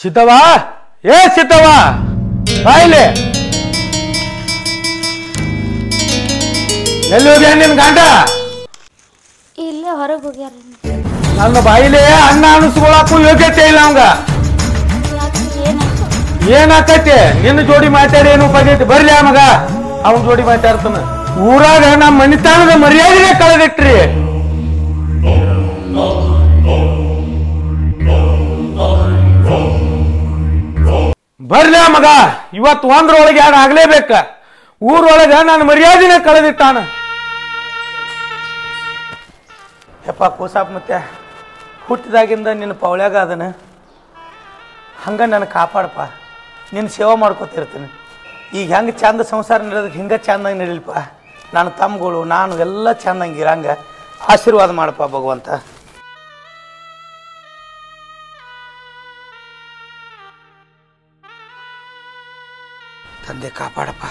ಸಿದ್ದವ್ವ, ಏ ಸಿದ್ದವ್ವ, ಬಾಯಿಲೆ. ಎಲ್ಲಿ ಹೋಗ್ಯ ನಿನ್ ಗಂಡ? ಇಲ್ಲೇ ಹೊರಗೆ ಹೋಗ್ಯಾರ. ನನ್ನ ಬಾಯಿಲೆ ಅನ್ನ ಅನಿಸ್ಕೊಳಕ್ಕೂ ಯೋಗ್ಯತೆ ಇಲ್ಲ ಅವಂಗ. ಏನಾಕತಿ? ನಿನ್ನ ಜೋಡಿ ಮಾತಾಡಿ ಏನು ಉಪಯೋಗ? ಬರ್ಲಿ ಆ ಮಗ, ಅವನ್ ಜೋಡಿ ಮಾತಾಡ್ತಾನ. ಊರಾಗ ನಮ್ಮ ಮನಿತಾನದ ಮರ್ಯಾದೆನೇ ಕಳೆದಿಟ್ರಿ. ಬರ್ಲಿ ಆ ಮಗ, ಇವತ್ತು ಒಂದ್ರೊಳಗೆ ಯಾರು ಆಗ್ಲೇಬೇಕ. ಊರೊಳಗ ನನ್ನ ಮರ್ಯಾದೆನೇ ಕಳೆದಿಟ್ಟಾನ. ಯಪ್ಪ ಕೂಸಾಪ್, ಮತ್ತೆ ಹುಟ್ಟಿದಾಗಿಂದ ನಿನ್ನ ಪವಳ್ಯಾಗ ಅದನ ಹಂಗ ನನ್ನ ಕಾಪಾಡಪ್ಪ. ನಿನ್ನ ಸೇವೆ ಮಾಡ್ಕೊತಿರ್ತೀನಿ. ಈಗ ಹೆಂಗೆ ಚಂದ ಸಂಸಾರ ನಡೆದಕ್ಕೆ ಹಿಂಗೆ ಚಂದಾಗಿ ನಡೀಲಿಪ್ಪ. ನನ್ನ ತಮ್ಮಗಳು ನಾನು ಎಲ್ಲ ಚಂದಂಗೆ ಇರಂಗ ಆಶೀರ್ವಾದ ಮಾಡಪ್ಪ ಭಗವಂತ. ತಂದೆ ಕಾಪಾಡಪ್ಪ.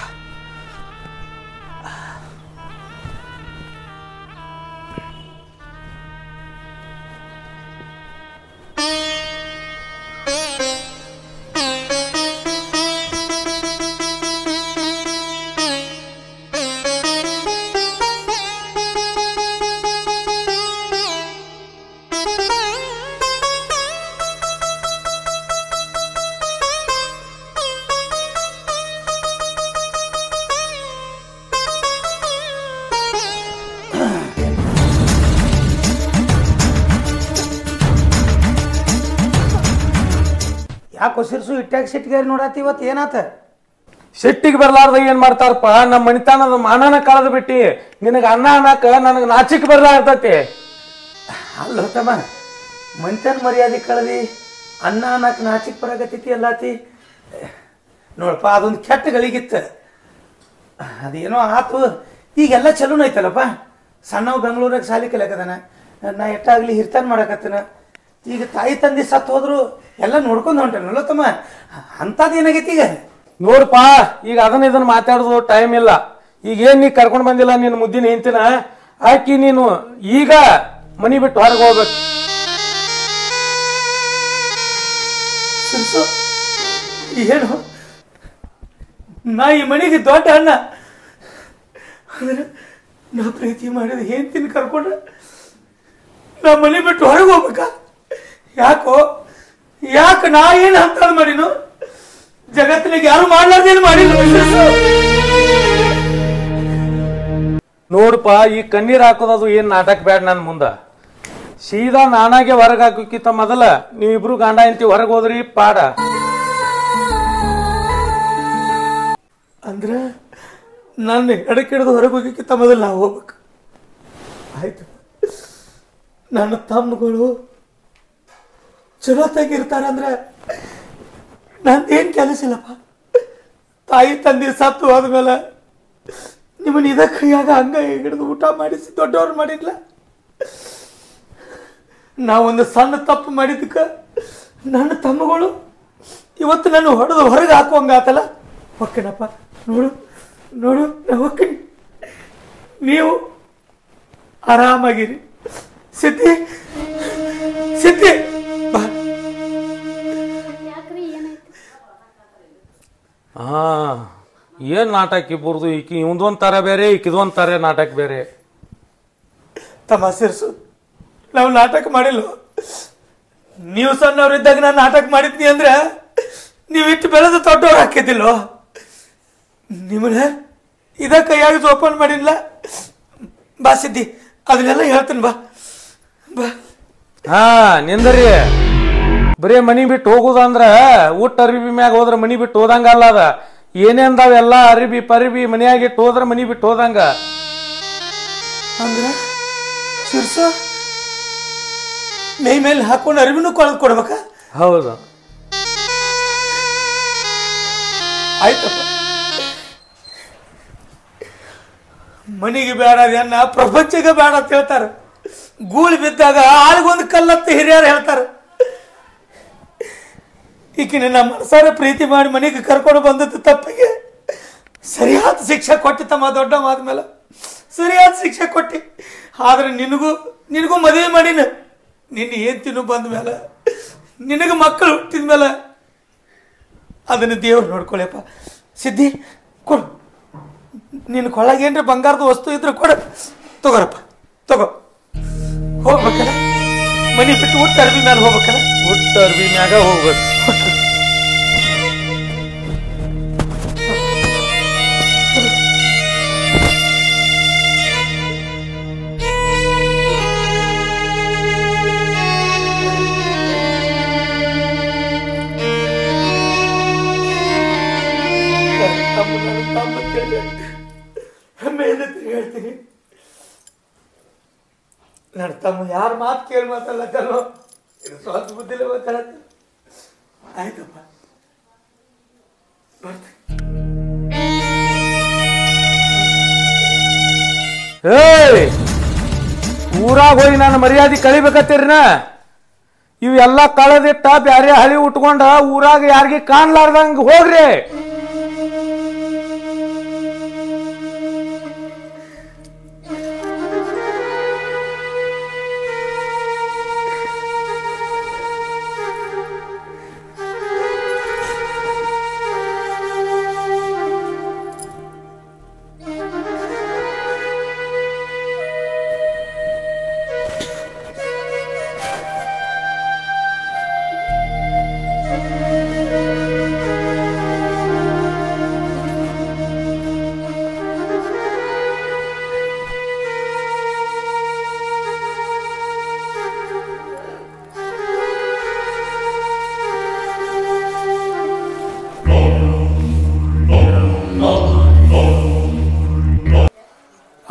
ಯಾಕೋ ಸಿರ್ಸು ಇಟ್ಟಾಗ ಸಿಟ್ಟಿಗೆ ನೋಡತ್ತಿ, ಇವತ್ತು ಏನಾತ? ಸಿಟ್ಟಿಗೆ ಬರ್ಲಾರ್ದ ಏನ್ ಮಾಡ್ತಾರಪ್ಪ? ನಮ್ಮ ಮನಿತಾನದ ಮಾನನ ಕಳೆದು ಬಿಟ್ಟಿ. ನಿನಗ ಅನ್ನ ಅನ್ನಕ ನನಗೆ ನಾಚಿಕ್ ಬರ್ಲಾಗ್ತತಿ. ಅಲ್ಲ ತಮ್ಮ, ಮನಿತನ ಮರ್ಯಾದೆ ಕಳೆದಿ ಅನ್ನ ಅನ್ನಕ್ ನಾಚಿಕ್ ಬರಾಗತ್ತೈತಿ ಎಲ್ಲಾತಿ. ನೋಡಪ್ಪ, ಅದೊಂದು ಕೆಟ್ಟ ಗಳಿಗಿತ್ತ. ಅದೇನೋ ಆತು, ಈಗೆಲ್ಲ ಚಲೋನ ಐತಲ್ಲಪ್ಪ. ಸಣ್ಣವ್ ಬೆಂಗಳೂರಾಗ ಸಾಲಿ ಕಲಿಯಕದಾನ, ನಾ ಎಟ್ಟಾಗ್ಲಿ ಹಿರ್ತಾನ ಮಾಡಕತ್ತನ. ಈಗ ತಾಯಿ ತಂದೆ ಸತ್ತು ಹೋದ್ರು ಎಲ್ಲ ನೋಡ್ಕೊಂಡು ಹೊಂಟನಲ್ಲ ತಮ್ಮ. ಅಂಥದ್ದು ಏನಾಗೈತಿ ಈಗ? ನೋಡಪ್ಪ, ಈಗ ಇದನ್ನ ಮಾತಾಡೋದು ಟೈಮ್ ಇಲ್ಲ. ಈಗ ಏನ್ ನೀ ಕರ್ಕೊಂಡು ಬಂದಿಲ್ಲ ನಿನ್ನ ಮುದ್ದಿನ ಹೆಂತಿನ ಆಕಿ, ನೀನು ಈಗ ಮನಿ ಬಿಟ್ಟು ಹೊರಗೆ ಹೋಗ್ಬೇಕು. ಏನು ನಾ ಈ ಮನೆಗೆ ದೊಡ್ಡ ಅಣ್ಣ, ನಾ ಪ್ರೀತಿ ಮಾಡಿದ ಹೆಂತಿನ ಕರ್ಕೊಂಡ್ರೆ ನಾ ಮನೆ ಬಿಟ್ಟು ಹೊರಗೆ ಹೋಗ್ಬೇಕಾ? ಯಾಕೋ ನಾ ಏನು ಅಂತ ಮಾಡಿನು? ಜಗತ್ತಿನಾಗ ಯಾರು ಮಾಡ್ಲಾರ್ದೇನು ಮಾಡಿಲ್ಲ. ನೋಡಪ್ಪ, ಈ ಕಣ್ಣೀರ್ ಹಾಕೋದದು ಏನ್ ನಾಟಕ ಬೇಡ. ನನ್ ಮುಂದ ಸೀದಾ ನಾನಾಗೆ ಹೊರಗೆ ಹಾಕೋಕ್ಕಿಂತ ಮೊದಲ ನೀವಿಬ್ರು ಗಂಡ ಹೆಂಡತಿ ಹೊರಗೆ ಹೋದ್ರಿ ಪಾಡ. ಅಂದ್ರ ನನ್ನ ಎಡಕ್ಕಿಡಿದು ಹೊರಗೆ ಹೋಗಿಕ್ಕಿಂತ ಮೊದಲು ನಾವು ಹೋಗ್ಬೇಕು. ಆಯ್ತು, ನನ್ನ ತಮ್ಮಗಳು ಚಲೋತ್ತಾಗಿರ್ತಾರಂದ್ರೆ ನಂದೇನು ಕೆಲಸ ಇಲ್ಲಪ್ಪ. ತಾಯಿ ತಂದೆ ಸತ್ತು ಆದ್ಮೇಲೆ ನಿಮ್ಮನ್ನ ಇದ ಕೈಯಾಗ ಹಂಗ ಹಿಡಿದು ಊಟ ಮಾಡಿಸಿ ದೊಡ್ಡವ್ರು ಮಾಡಿದ್ಲ. ನಾವೊಂದು ಸಣ್ಣ ತಪ್ಪು ಮಾಡಿದ್ದಕ್ಕೆ ನನ್ನ ತಮ್ಮಗಳು ಇವತ್ತು ನಾನು ಹೊಡೆದು ಹೊರಗೆ ಹಾಕುವಂಗಾತಲ್ಲ. ಓಕೆನಪ್ಪ, ನೋಡು ನಾ ಹೋಗ್ತೀನಿ, ನೀವು ಆರಾಮಾಗಿರಿ. ಸಿದ್ಧಿ ಬಾ. ಹಾ, ಏನ್ ನಾಟಕ ಇಬ್ಬರದು? ಈಕಿ ಇವಂದೊಂದ್ ತರ ಬೇರೆ, ಈಕಿದೊಂದ್ ತರ ನಾಟಕ ಬೇರೆ. ತಮ್ಮ ಸಿರ್ಸು, ನಾವು ನಾಟಕ ಮಾಡಿಲ್ಲ. ನೀವು ಸಣ್ಣವ್ರಿದ್ದಾಗ ನಾನು ನಾಟಕ ಮಾಡಿದ್ನಿ ಅಂದ್ರೆ ನೀವು ಇಟ್ಟು ಬೆಳೆದು ದೊಡ್ಡವ್ರು ಹಾಕಿದ್ದಿಲ್ಲೋ. ನಿಮ್ಮನ್ನ ಇದ ಕೈಯಾಗ ಜೋಪಾನ ಮಾಡಿಲ್ಲ. ಬಾ ಸಿದ್ಧಿ, ಅದನ್ನೆಲ್ಲ ಹೇಳ್ತೀನಿ. ಬಾ ಬಾ. ಹಾ, ನಿಂದ್ರಿ. ಬರೀ ಮನಿ ಬಿಟ್ಟು ಹೋಗುದಂದ್ರ ಊಟ ಅರಿಬಿ ಮ್ಯಾಗ ಹೋದ್ರ ಮನಿ ಬಿಟ್ಟು ಹೋದಂಗ ಅಲ್ಲ. ಅದ ಏನೇ ಅಂದಾವೆಲ್ಲ ಅರಿಬಿ ಪರಿಬಿ ಮನಿಯಾಗಿಟ್ಟು ಹೋದ್ರ ಮನಿ ಬಿಟ್ಟು ಹೋದಂಗ. ಅಂದ್ರ ಶಿರ್ಸು ಮೈ ಮೇಲೆ ಹಾಕೊಂಡು ಅರಿಬಿನೂ ಕೊಳದ್ ಕೊಡ್ಬೇಕ? ಹೌದು. ಆಯ್ತಪ್ಪ, ಮನಿಗೆ ಬೇಡ ಅನ್ನ ಪ್ರಪಂಚಕ್ಕೆ ಬೇಡ ಅಂತ ಹೇಳ್ತಾರ. ಗೂಳಿ ಬಿದ್ದಾಗ ಆಳಿಗೊಂದು ಕಲ್ಲತ್ತ ಹಿರಿಯರು ಹೇಳ್ತಾರ. ಈಕಿನ ನಮ್ಮ ಮನಸಾರ ಪ್ರೀತಿ ಮಾಡಿ ಮನೆಗೆ ಕರ್ಕೊಂಡು ಬಂದದ್ದು ತಪ್ಪಿಗೆ ಸರಿಯಾದ ಶಿಕ್ಷೆ ಕೊಟ್ಟಿತ್ತಮ್ಮ. ದೊಡ್ಡ ಆದ್ಮೇಲೆ ಸರಿಯಾದ ಶಿಕ್ಷೆ ಕೊಟ್ಟಿ. ಆದ್ರೆ ನಿನಗೂ ಮದುವೆ ಮಾಡಿನ. ನಿನ್ನ ಏನ್ ತಿನ್ನು ಬಂದ ಮೇಲೆ, ನಿನಗೆ ಮಕ್ಕಳು ಹುಟ್ಟಿದ ಮೇಲೆ ಅದನ್ನು ದೇವ್ರು ನೋಡ್ಕೊಳ್ಳಪ್ಪ. ಸಿದ್ಧಿ ಕೊಡು, ನಿನ್ನ ಕೊಳ್ಳಾಗ ಏನ್ರ ಬಂಗಾರದ ವಸ್ತು ಇದ್ರೆ ಕೊಡು. ತಗೋರಪ್ಪ, ತಗೋ. ಹೋಗ್ಬೇಕಲ್ಲ ಮನಿ ಬಿಟ್ಟು ಒಟ್ಟು ಅರ್ಬಿ ಮ್ಯಾಲ ಹೋಗ್ಬೇಕಲ್ಲ, ಒಟ್ಟು ಅರ್ಬಿ ಮ್ಯಾಗ ಹೋಗ್ಬೇಕು. ಹೇಳ್ತೀನಿ ನನ್ನ ತಮ್ಮ ಯಾರ ಮಾತು ಕೇಳಿ ಮಾತಾಡ್ಲಕ್ಕಲ್ಲೋ, ಇದು ಸ್ವಂತ ಬುದ್ಧಿಲ್ಲ ಮಾತಾಡತ್ತ. ಆಯ್ತಪ್ಪ ಬರ್ತೀನಿ. ಊರಾಗ ಹೋಗಿ ನಾನು ಮರ್ಯಾದೆ ಕಳಿಬೇಕತ್ತೀರಿನ? ಇವೆಲ್ಲ ಕಳೆದಿಟ್ಟ ಬ್ಯಾರೆ ಹಳಿ ಉಟ್ಕೊಂಡ ಊರಾಗ ಯಾರಿಗೆ ಕಾಣ್ಲಾರ್ದಂಗ ಹೋಗ್ರಿ.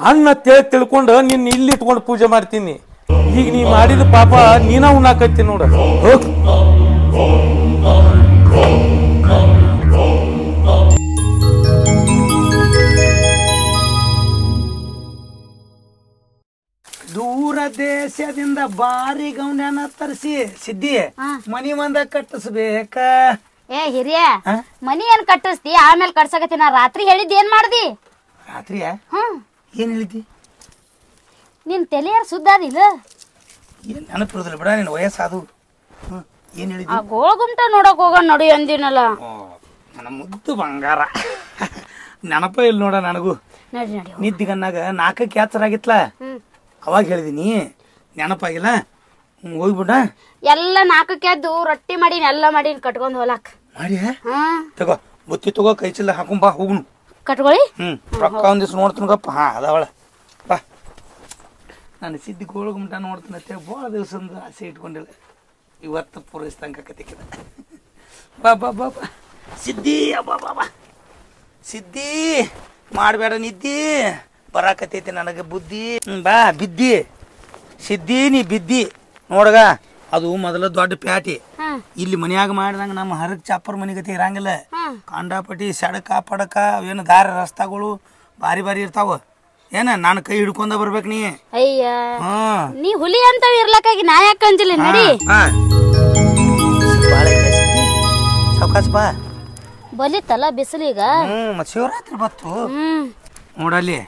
ಅನ್ನ ತಿಳ್ಕೊಂಡು ನಿನ್ನ ಇಲ್ಲಿ ಇಟ್ಕೊಂಡು ಪೂಜೆ ಮಾಡ್ತೀನಿ. ಈಗ ನೀ ಮಾಡಿದ ಪಾಪ ನೀನ ಉಣ್ಣಾಕತ್ತಿ ನೋಡ. ದೂರ ದೇಶದಿಂದ ಬಾರಿ ಗೌನ್ಯಾನ ತರಿಸಿ ಸಿದ್ದಿ ಮನಿ ಮಂದ ಕಟ್ಟಿಸ್ಬೇಕ. ಏ ಹಿರಿಯ, ಮನಿ ಏನ್ ಕಟ್ಟಿಸ್ತಿ? ಆಮೇಲೆ ಕಟ್ಸಕತ್ತಿ. ನಾ ರಾತ್ರಿ ಹೇಳಿದ್ ಏನ್ ಮಾಡ್ದಿ? ರಾತ್ರಿಯ ಏನ್ ಹೇಳಿದ್ದಿ? ನಿನ್ ತಲೆ ಯಾರು ಸುದ್ದ ಅದಿಲ್ಲ? ಏನ್ ನೆನಪಿರೋದಿಲ್ಲ ಬಿಡ, ನಿನ್ ವಯಸ್ಸಾದು. ಏನ್ ಹೇಳಿದ್ದಿ? ಆ ಗೋಳಗುಮ್ಟ ನೋಡಕ್ ಹೋಗೋಣ ನೋಡಿ ಅಂದಿನಲ್ಲ. ನನ್ನ ಮುದ್ದು ಬಂಗಾರ ನೆನಪ ಇಲ್ಲ ನೋಡ ನನಗೂ. ನಡಿ ನಡಿ ನಿದ್ದಿಗನ್ನಾಗ 4ಕ್ಕೆ ಕ್ಯಾಚರಾಗಿತ್ಲ, ಅವಾಗ ಹೇಳಿದೀನಿ, ನೆನಪಾಗಿಲ್ಲ. ಹೋಗ್ಬಿಡ. ಎಲ್ಲ 4ಕ್ಕೆ ಎದ್ದು ರೊಟ್ಟಿ ಮಾಡೀನಿ, ಎಲ್ಲ ಮಾಡೀನಿ ಕಟ್ಕೊಂಡ್ ಹೋಲಾಕ್. ಮಾಡಿ ತಗೋ, ಬುತ್ತಿ ತಗೋ, ಕೈ ಚೀಲ ಹಾಕೊಂಬಾ, ಹೋಗುನು. ಕಟ್ಕೊಳ್ಳಿ. ರೊಕ್ಕ ಒಂದ್ ದಿವ್ಸ ನೋಡ್ತೀನಿ ಗಪ್ಪ. ಅದಾವಳ ಬಾ. ನಾನು ಸಿದ್ದಿ ಗೋಳಗುಮಟ ನೋಡ್ತೀನತ್ತೆ, ಭಾಳ ದಿವಸದಿಂದ ಆಸೆ ಇಟ್ಕೊಂಡಿಲ್ಲ. ಇವತ್ತು ಪೂರೈಸ್ದಂಗೆ ಆಕತಿಕ್ಕಿದ. ಬಾ ಬಾ ಬಾ ಬಾ ಸಿದ್ದಿ, ಅಬ್ಬಾ ಬಾ ಬಾ ಸಿದ್ದಿ, ಮಾಡಬೇಡ ನಿದ್ದಿ, ಬರಾಕತೈತಿ ನನಗೆ ಬುದ್ಧಿ. ಬಾ ಬಿದ್ದಿ ಸಿದ್ದಿ, ನೀ ಬಿದ್ದಿ ನೋಡಗ. ಅದು ಮೊದಲ ದೊಡ್ಡ ಪ್ಯಾಟಿ. ಇಲ್ಲಿ ಮನ್ಯಾಗ ಮಾಡಿದಂಗ ನಮ್ಮ ಹರಕ್ ಚಾಪರ್ ಮನಿಗತಿ ಇರಂಗಿಲ್ಲ. ಕಾಂಡಾಪಟಿ ಸಡಕ ಪಡಕ ಅವೇನು ದಾರಿ ರಸ್ತಾಗಳು ಬಾರಿ ಬಾರಿ ಇರ್ತಾವ. ಏನ ನಾನು ಕೈ ಹಿಡ್ಕೊಂಡ ಬರ್ಬೇಕು ನೀ. ಅಯ್ಯ ನೀ ಹುಲಿ ಅಂತ ಇರ್ಲಕ್ಕಾಗಿ ನಾ ಯಾಕೆ ಅಂಜಿಲ್ಲ. ನಡಿ ಸಾವಕಾಶ ಬಾ. ಬಲಿತಲ್ಲ ಬಿಸಿಲೀಗ. ಮತ್ ಶಿವರಾತ್ರಿ ಬತ್ತು ನೋಡಲ್ಲಿ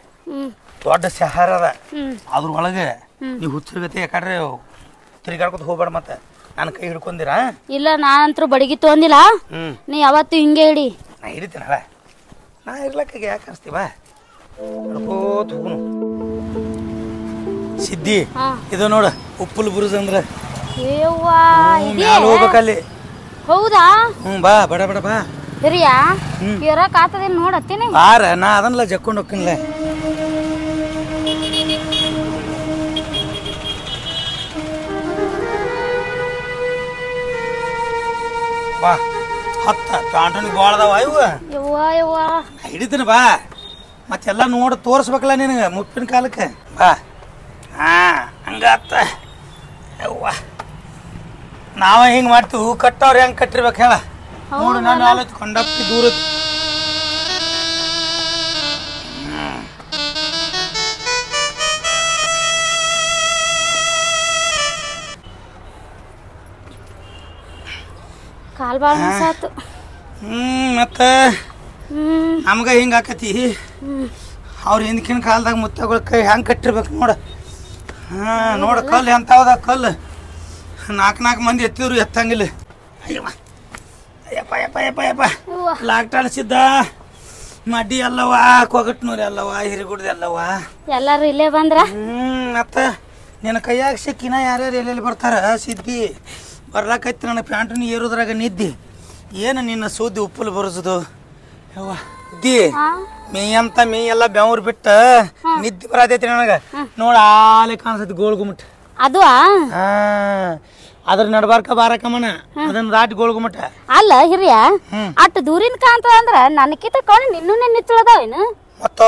ದೊಡ್ಡ ಶಹರ ಅದ. ಅದ್ರೊಳಗೆ ನೀವು ಹುಚ್ಚರ್ಗತಿ ಯಾಕಂದ್ರೆ ತಿರುಗಾಡ್ಕೊತ ಹೋಗ್ಬೇಡ. ಮತ್ತೆ ನಾನು ಕೈ ಹಿಡ್ಕೊಂಡಿರಾ? ಇಲ್ಲ, ನಾನಂತರೂ ಬಡಗಿ ತೊಂದಿಲ್ಲ. ನೀ ಯಾವತ್ತು ಹಿಂಗೆ ಹಿಡಿ. ನಾ ಹಿಡಿತೀನಲ್ಲ, ನಾ ಇರ್ಲಕ್ಕಾಗ ಯಾಕೆ ಅನ್ಸ್ತೀವ? ಹಿಡ್ಕೋತ ಹೋಗುನು. ಸಿದ್ದಿ ಇದು ನೋಡ, ಉಪ್ಪುಲ್ ಬುರುಜ್ ಅಂದ್ರ ಹೋಗ್ಬೇಕಲ್ಲಿ. ಹೌದಾ? ಬಾ ಬಡ ಬಡ ಬಾ. ಹಿರಿಯಾ ಇರಕ್ ಆತದೇನ್ ನೋಡತ್ತೀನಿ. ಬಾರ, ನಾ ಅದನ್ನೆಲ್ಲ ಜಕ್ಕೊಂಡು ಹೋಗ್ತೀನಿಲ್ಲ. ಬಾ, ಹತ್ತ ಟಾಂಟನಿಗೆ ಬಾಳದಾವ ಇವ. ಹಿಡಿತೀನಿ ಬಾ. ಮತ್ತೆಲ್ಲ ನೋಡಿ ತೋರಿಸ್ಬೇಕಲ್ಲ ನಿನಗೆ ಮುಪ್ಪಿನ ಕಾಲಕ್ಕೆ. ಬಾ. ಹಂಗಾತ ಯವ್ವ. ನಾವ ಹಿಂಗೆ ಮಾಡ್ತೀವಿ, ಕಟ್ಟವ್ರು ಹೆಂಗೆ ಕಟ್ಟಿರ್ಬೇಕು ಹೇಳ ನೋಡು. ನಾನು ಆಲೋಚನೆ ಕೊಂಡಪ್ಪಿ ದೂರ ಕಾಲ್ ಬಾಳ ಮಸಾತು. ಮತ್ತ ನಮ್ಗ ಹಿಂಗ ಆಕತಿ. ಅವ್ರ ಹಿಂದಕಿನ ಕಾಲದಾಗ ಮುತ್ತಗಳ ಕೈ ಹೆಂಗ್ ಕಟ್ಟಿರ್ಬೇಕು ನೋಡ. ನೋಡ ಕಲ್ಲು ಎಂತಾವದ ಕಲ್ಲು. 4 ಮಂದಿ ಎತ್ತಿದ್ರು ಎತ್ತಂಗಿಲ್ಲ. ಅಯ್ಯಪ್ಪ ಅಯ್ಯಪ್ಪ ಲಾಕ್ಟಾಡ್ಸಿದ್ದ ಮಡ್ಡಿ ಅಲ್ಲವ ಕೊಗಟ್ನೂರಿ ಅಲ್ಲವ ಹಿರಿಗುಡ್ದ ಅಲ್ಲವ ಎಲ್ಲಾರು ಇಲ್ಲೇ ಬಂದ್ರ ಮತ್ತ ನಿನ್ನ ಕೈಯಾಗ ಸಿಕ್ಕಿನ ಯಾರ್ಯಾರು ಎಲ್ಲೆಲ್ಲಿ ಬರ್ತಾರ ಸಿದ್ದಿ ಬರ್ಲಾಕೈತಿ ನನ್ನ ಪ್ಯಾಂಟನ್ನು ಏರೋದ್ರಾಗ ನಿದ್ದಿ ಏನು ನಿನ್ನ ಸೂದಿ ಉಪ್ಪಲು ಬರೋದು ಯವ್ವ ದಿ ಮೇಯಂತ ಮೇಯೆಲ್ಲ ಬೆವ್ರು ಬಿಟ್ಟ ನಿದ್ದೆ ಬರತೈತಿ ನನಗ ನೋಡ ಆಲೆ ಕಾಣಿಸ್ತೈತಿ ಗೋಳ್ ಗುಮ್ಮಟ ಅದು ಅದ್ರ ನಡ್ಬಾರ್ಕ ಬಾರಕಮ್ಮನ ಅದನ್ನ ದಾಟಿ ಗೋಳ್ ಗುಮ್ಮಟ ಅಲ್ಲ ಹಿರಿಯ ಅಟ್ ದೂರಿನ ಕಾಂತ ಅಂದ್ರ ನನಕಿತ ಕಣ್ ನಿನ್ನೂ ನಿಚ್ಚಳದಾವೇನು ಮತ್ತ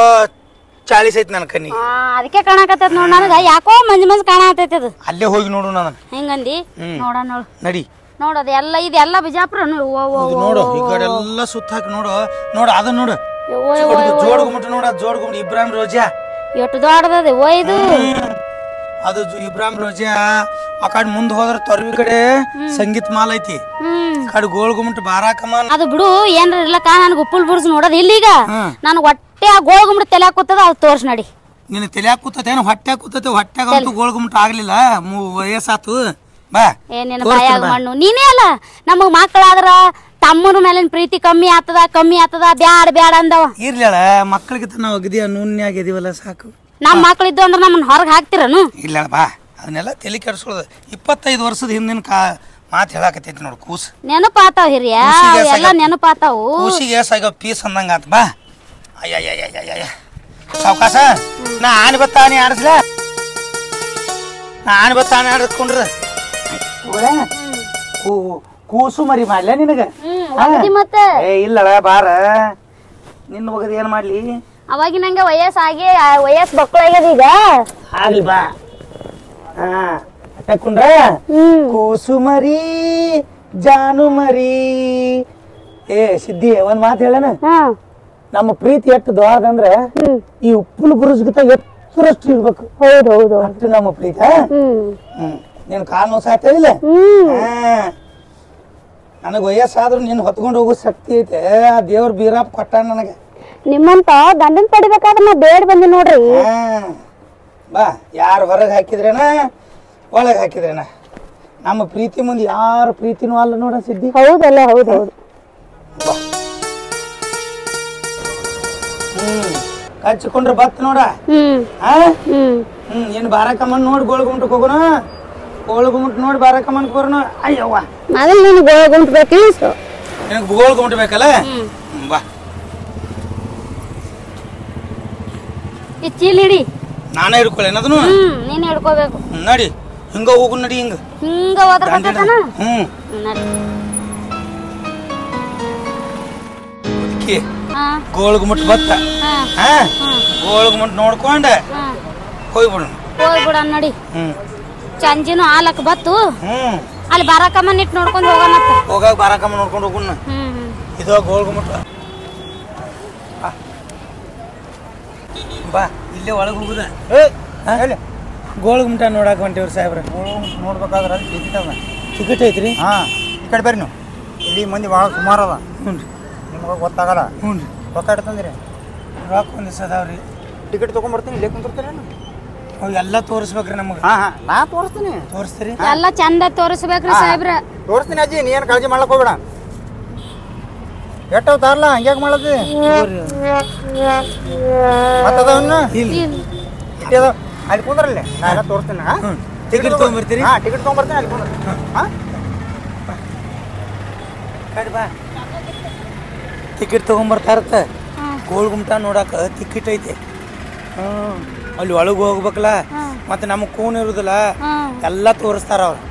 40 ಐತಿ ನನ್ನ ಕಣ್ಣಿ ಅದಕ್ಕೆ ಕಾಣಕತ್ತೈತಿ ನೋಡ್ ನನಗ ಯಾಕೋ ಮಂಜ್ ಕಾಣತೈತಿ ಅದು ಅಲ್ಲೇ ಹೋಗಿ ನೋಡು ನಾನು ಹೆಂಗಂದಿ ನೋಡ ನೋಡು ನಡಿ ನೋಡೋದು ಎಲ್ಲ ಇದೆಲ್ಲ ಬಿಜಾಪುರ ನೋಡು ಈ ಕಡೆ ಎಲ್ಲ ಸುತ್ತ ಹಾಕಿ ನೋಡು ನೋಡು ಅದನ್ನ ನೋಡು ಜೋಡ್ ಗುಮ್ಮಟ ನೋಡ ಜೋಡ್ ಗುಮ್ಮಟ ಇಬ್ರಾಹಿಂ ರೋಜಾ ಎಷ್ಟು ದೊಡ್ಡದದೆ ಇದು ಅದು ಇಬ್ರಾಹಿಂ ರೋಜಾ ಆ ಕಡೆ ಮುಂದ್ ಹೋದ್ರ ತೊರವಿ ಕಡೆ ಸಂಗೀತ ಮಾಲ್ ಐತಿ ಕಡೆ ಗೋಳ್ ಗುಮ್ಮಟ ಬಾರಾಕಮ್ಮ ಅದು ಬಿಡು ಏನ್ರ ಇರ್ಲಕ್ಕ ನನ್ಗ ಉಪ್ಪುಲ್ ಬುರ್ಜ್ ನೋಡೋದ್ ಇಲ್ಲೀಗ ನನ್ ಹೊಟ್ಟೆ ಆ ಗೋಳ್ ಗುಮ್ಮಟ ತಲೆ ಕೂತದ ಅದು ತೋರ್ಸ್ ನಡಿ ನಿನ್ನ ತಲೆ ಕೂತೇನು ಹೊಟ್ಟೆ ಕೂತತೆ ಹೊಟ್ಟೆಗಂತೂ ಗೋಳ್ ಗುಮ್ಮಟ ಆಗ್ಲಿಲ್ಲ ವಯಸ್ಸಾತು ಬಾ ಏನೇನು ಬಾಯಾಗ ಮಣ್ಣು ನೀನೇ ಅಲ್ಲ ನಮಗ್ ಮಕ್ಕಳಾದ್ರ ತಮ್ಮನ ಮೇಲಿನ ಪ್ರೀತಿ ಕಮ್ಮಿ ಆತದ ಬ್ಯಾಡ ಅಂದವ ಇರ್ಲಿಲ್ಲ ಮಕ್ಕಳಿಗೆ ನಾವು ಅಗದಿಯ ನೂನ್ಯಾಗ ಇದೀವಲ್ಲ ಸಾಕು ನಮ್ ಮಕ್ಳಿದ್ದು ಅಂದ್ರ ನಮ್ಮನ್ನ ಹೊರಗ್ ಹಾಕ್ತಿರನು ಇಲ್ಲ ಬಾ ಅದನ್ನೆಲ್ಲ ತಲೆ ಕೆಡ್ಸೋದು 25 ವರ್ಷದ ಹಿಂದಿನ ಮಾತು ಹೇಳಾಕತೈತಿ ನೋಡು ಕೂಸು ನೆನಪಾತಾವ ಹಿರಿಯ ಎಲ್ಲ ನೆನಪಾತಾವು ಕೂಸಿಗೆ ಸಾಗ ಪೀಸ್ ಅಂದಂಗ ಆತ ಬಾ ಅಯ್ಯ ಸಾವಕಾಶ ನಾ ಆನೆ ಬತ್ತಾನೆ ಆಡಿಸ್ಲ ನಾ ಆನೆ ಬತ್ತಾನೆ ಆಡಿಸ್ಕೊಂಡ್ರ ಕೂಸು ಮರಿ ಮಾಡ್ಲ ನಿನಗ ಮತ್ತೆ ಇಲ್ಲಳ ಬಾರ ನಿನ್ನ ಹೋಗದ ಏನ್ ಮಾಡ್ಲಿ ಅವಾಗಿ ನಂಗೆ ವಯಸ್ಸಾಗಿ ವಯಸ್ಸು ಮಕ್ಕಳಾಗ್ಯದ ಈಗ ಆಗ್ಲಿ ಬಾ ಹಾಕೊಂಡ್ರ ಕೂಸು ಮರಿ ಜಾನು ಮರಿ ಸಿದ್ದಿ ಒಂದ್ ಮಾತು ಹೇಳನ ನಮ್ಮ ಪ್ರೀತಿ ಎಷ್ಟು ದೊಡ್ಡದಂದ್ರ ಈ ಉಪ್ಪುನ ಬುರುಜ್ಗಿಂತ ಎತ್ತರಷ್ಟು ಇರ್ಬೇಕು ಹೌದು ಅಷ್ಟು ನಮ್ಮ ಪ್ರೀತಿ ನೀನ್ ಕಾಲ್ ನೋಸಾಯ್ತ ಇಲ್ಲ ನನಗ್ ವಯಸ್ಸಾದ್ರೂ ನೀನ್ ಹೊತ್ಕೊಂಡು ಹೋಗೋ ಶಕ್ತಿ ಐತೆ ಆ ದೇವ್ರ ಬೀರಾಪ್ ಕೊಟ್ಟ ನನಗೆ ನಿಮ್ಮಂತ ಗಂಡನ್ ಪಡಿಬೇಕಾದ್ರೆ ನಾ ಬೇಡ ಬಂದಿ ನೋಡ್ರಿ ಬಾ ಯಾರು ಹೊರಗೆ ಹಾಕಿದ್ರೇನ ಒಳಗೆ ಹಾಕಿದ್ರೇನ ನಮ್ಮ ಪ್ರೀತಿ ಮುಂದೆ ಯಾರ ಪ್ರೀತಿನೂ ಅಲ್ಲ ನೋಡ ಸಿದ್ದಿ ಹೌದಲ್ಲ ಹೌದು ಹಚ್ಚಿಕೊಂಡ್ರೆ ಬತ್ ನೋಡ ಏನ್ ಬಾರಕಮ್ಮನ್ ನೋಡಿ ಗೋಳ್ಗುಂಟಕ್ ಹೋಗೋಣ ಗೋಳ್ಗುಂಟ್ ನೋಡಿ ಬಾರಕಮ್ಮನ್ ಬರೋಣ ಅಯ್ಯವ್ವ ಮೊದಲು ನೀನು ಗೋಳ್ಗುಂಟ್ ಬೇಕಿಲ್ಲ ನಿನಗೆ ಗೋಳ್ಗುಂಟ್ ಬೇಕಲ್ಲ ಬಾ ಈ ಚೀಲ ಹಿಡಿ ನಾನೇ ಹಿಡ್ಕೊಳ್ಳೇನ ಅದನ್ನು ನೀನ್ ಹಿಡ್ಕೋಬೇಕು ನಡಿ ಹಿಂಗ ಹೋಗು ನಡಿ ಹಿಂಗ ಹೋದ್ರಕತ್ತಾನ ನಡಿ ಗೋಳ್ಗುಮಟ್ ಬತ್ತ ಗೋಳ್ಗುಮಟ್ ನೋಡ್ಕೊಂಡ ಹೋಗ್ಬಿಡ ನಡಿ ಚಂಜಿನು ಹಾಲಕ್ ಬತ್ತು ಅಲ್ಲಿ ಬಾರಕಮ್ಮನ್ ಇಟ್ಟು ನೋಡ್ಕೊಂಡ್ ಹೋಗಾಗ ಬಾರಕಮ್ಮ ನೋಡ್ಕೊಂಡು ಹೋಗುಣ ಇದು ಗೋಳ್ಗುಮಟ್ ಬಾ ಇಲ್ಲೇ ಒಳಗೆ ಹೋಗುದ ಗೋಳ್ಗುಮಟ ನೋಡಾಕ ಹೊಂಟಿವ್ರಿ ಸಾಹೇಬ್ರ ನೋಡ್ಬೇಕಾದ್ರೆ ಅಲ್ಲಿ ಟಿಕೆಟ್ ಅದ ಟಿಕೆಟ್ ಐತ್ರಿ ಈ ಕಡೆ ಬರ್ರಿ ನೀವು ಇಲ್ಲಿ ಮಂದಿ ಭಾಳ ಸುಮಾರು ಅದ ಹ್ಞೂ ರೀ ನಿಮ್ಗೆ ಗೊತ್ತಾಗಲ್ಲ ಹ್ಞೂ ರೀ ರೊಕ್ಕ ಇಡ್ತಂದ್ರಿ ರೊಕ್ಕ ಒಂದು ಸದಾವ್ರಿ ಟಿಕೆಟ್ ತೊಗೊಂಬರ್ತೀನಿ ಇಲ್ಲೇ ಕುಂತಿರ್ತೀರಿ ಅವು ಎಲ್ಲ ತೋರಿಸ್ಬೇಕ್ರಿ ನಮಗೆ ನಾ ತೋರಿಸ್ತೀನಿ ತೋರಿಸ್ತೀರಿ ಎಲ್ಲ ಚಂದ ತೋರಿಸ್ಬೇಕ್ರಿ ಸಾಹೇಬ್ರ ತೋರಿಸ್ತೀನಿ ಅಜ್ಜಿ ನೀ ಏನು ಕಾಳಜಿ ಮಾಡ್ಲಕ್ ಹೋಗ್ಬೇಡ ಎಟ್ಟವ್ ತಾರಲ್ಲ ಹಂಗ್ಯಾಕ ಮಾಡದಿ ಮತ್ತದವನ್ನ ಇಟ್ಟದ ಅಲ್ಲಿ ಕುಂದ್ರಲ್ಲಿ ನಾ ಎಲ್ಲ ತೋರಿಸ್ತೀನಿ ಟಿಕೆಟ್ ತೊಗೊಂಬರ್ತೀರಿ ಟಿಕೆಟ್ ತೊಗೊಂಬರ್ತೀನಿ ಅಲ್ಲಿ ಕುಂದ್ರಿ ಬಾ ಟಿಕೆಟ್ ತೊಗೊಂಬರ್ತಾರತ್ತ ಗೋಳ್ಗುಮಟ ನೋಡಾಕ ಟಿಕೆಟ್ ಐತೆ ಅಲ್ಲಿ ಒಳಗೆ ಹೋಗ್ಬೇಕಲ್ಲ ಮತ್ತೆ ನಮಗೆ ಕೂನ್ ಇರುದಿಲ್ಲ ಎಲ್ಲ ತೋರಿಸ್ತಾರ ಅವ್ರು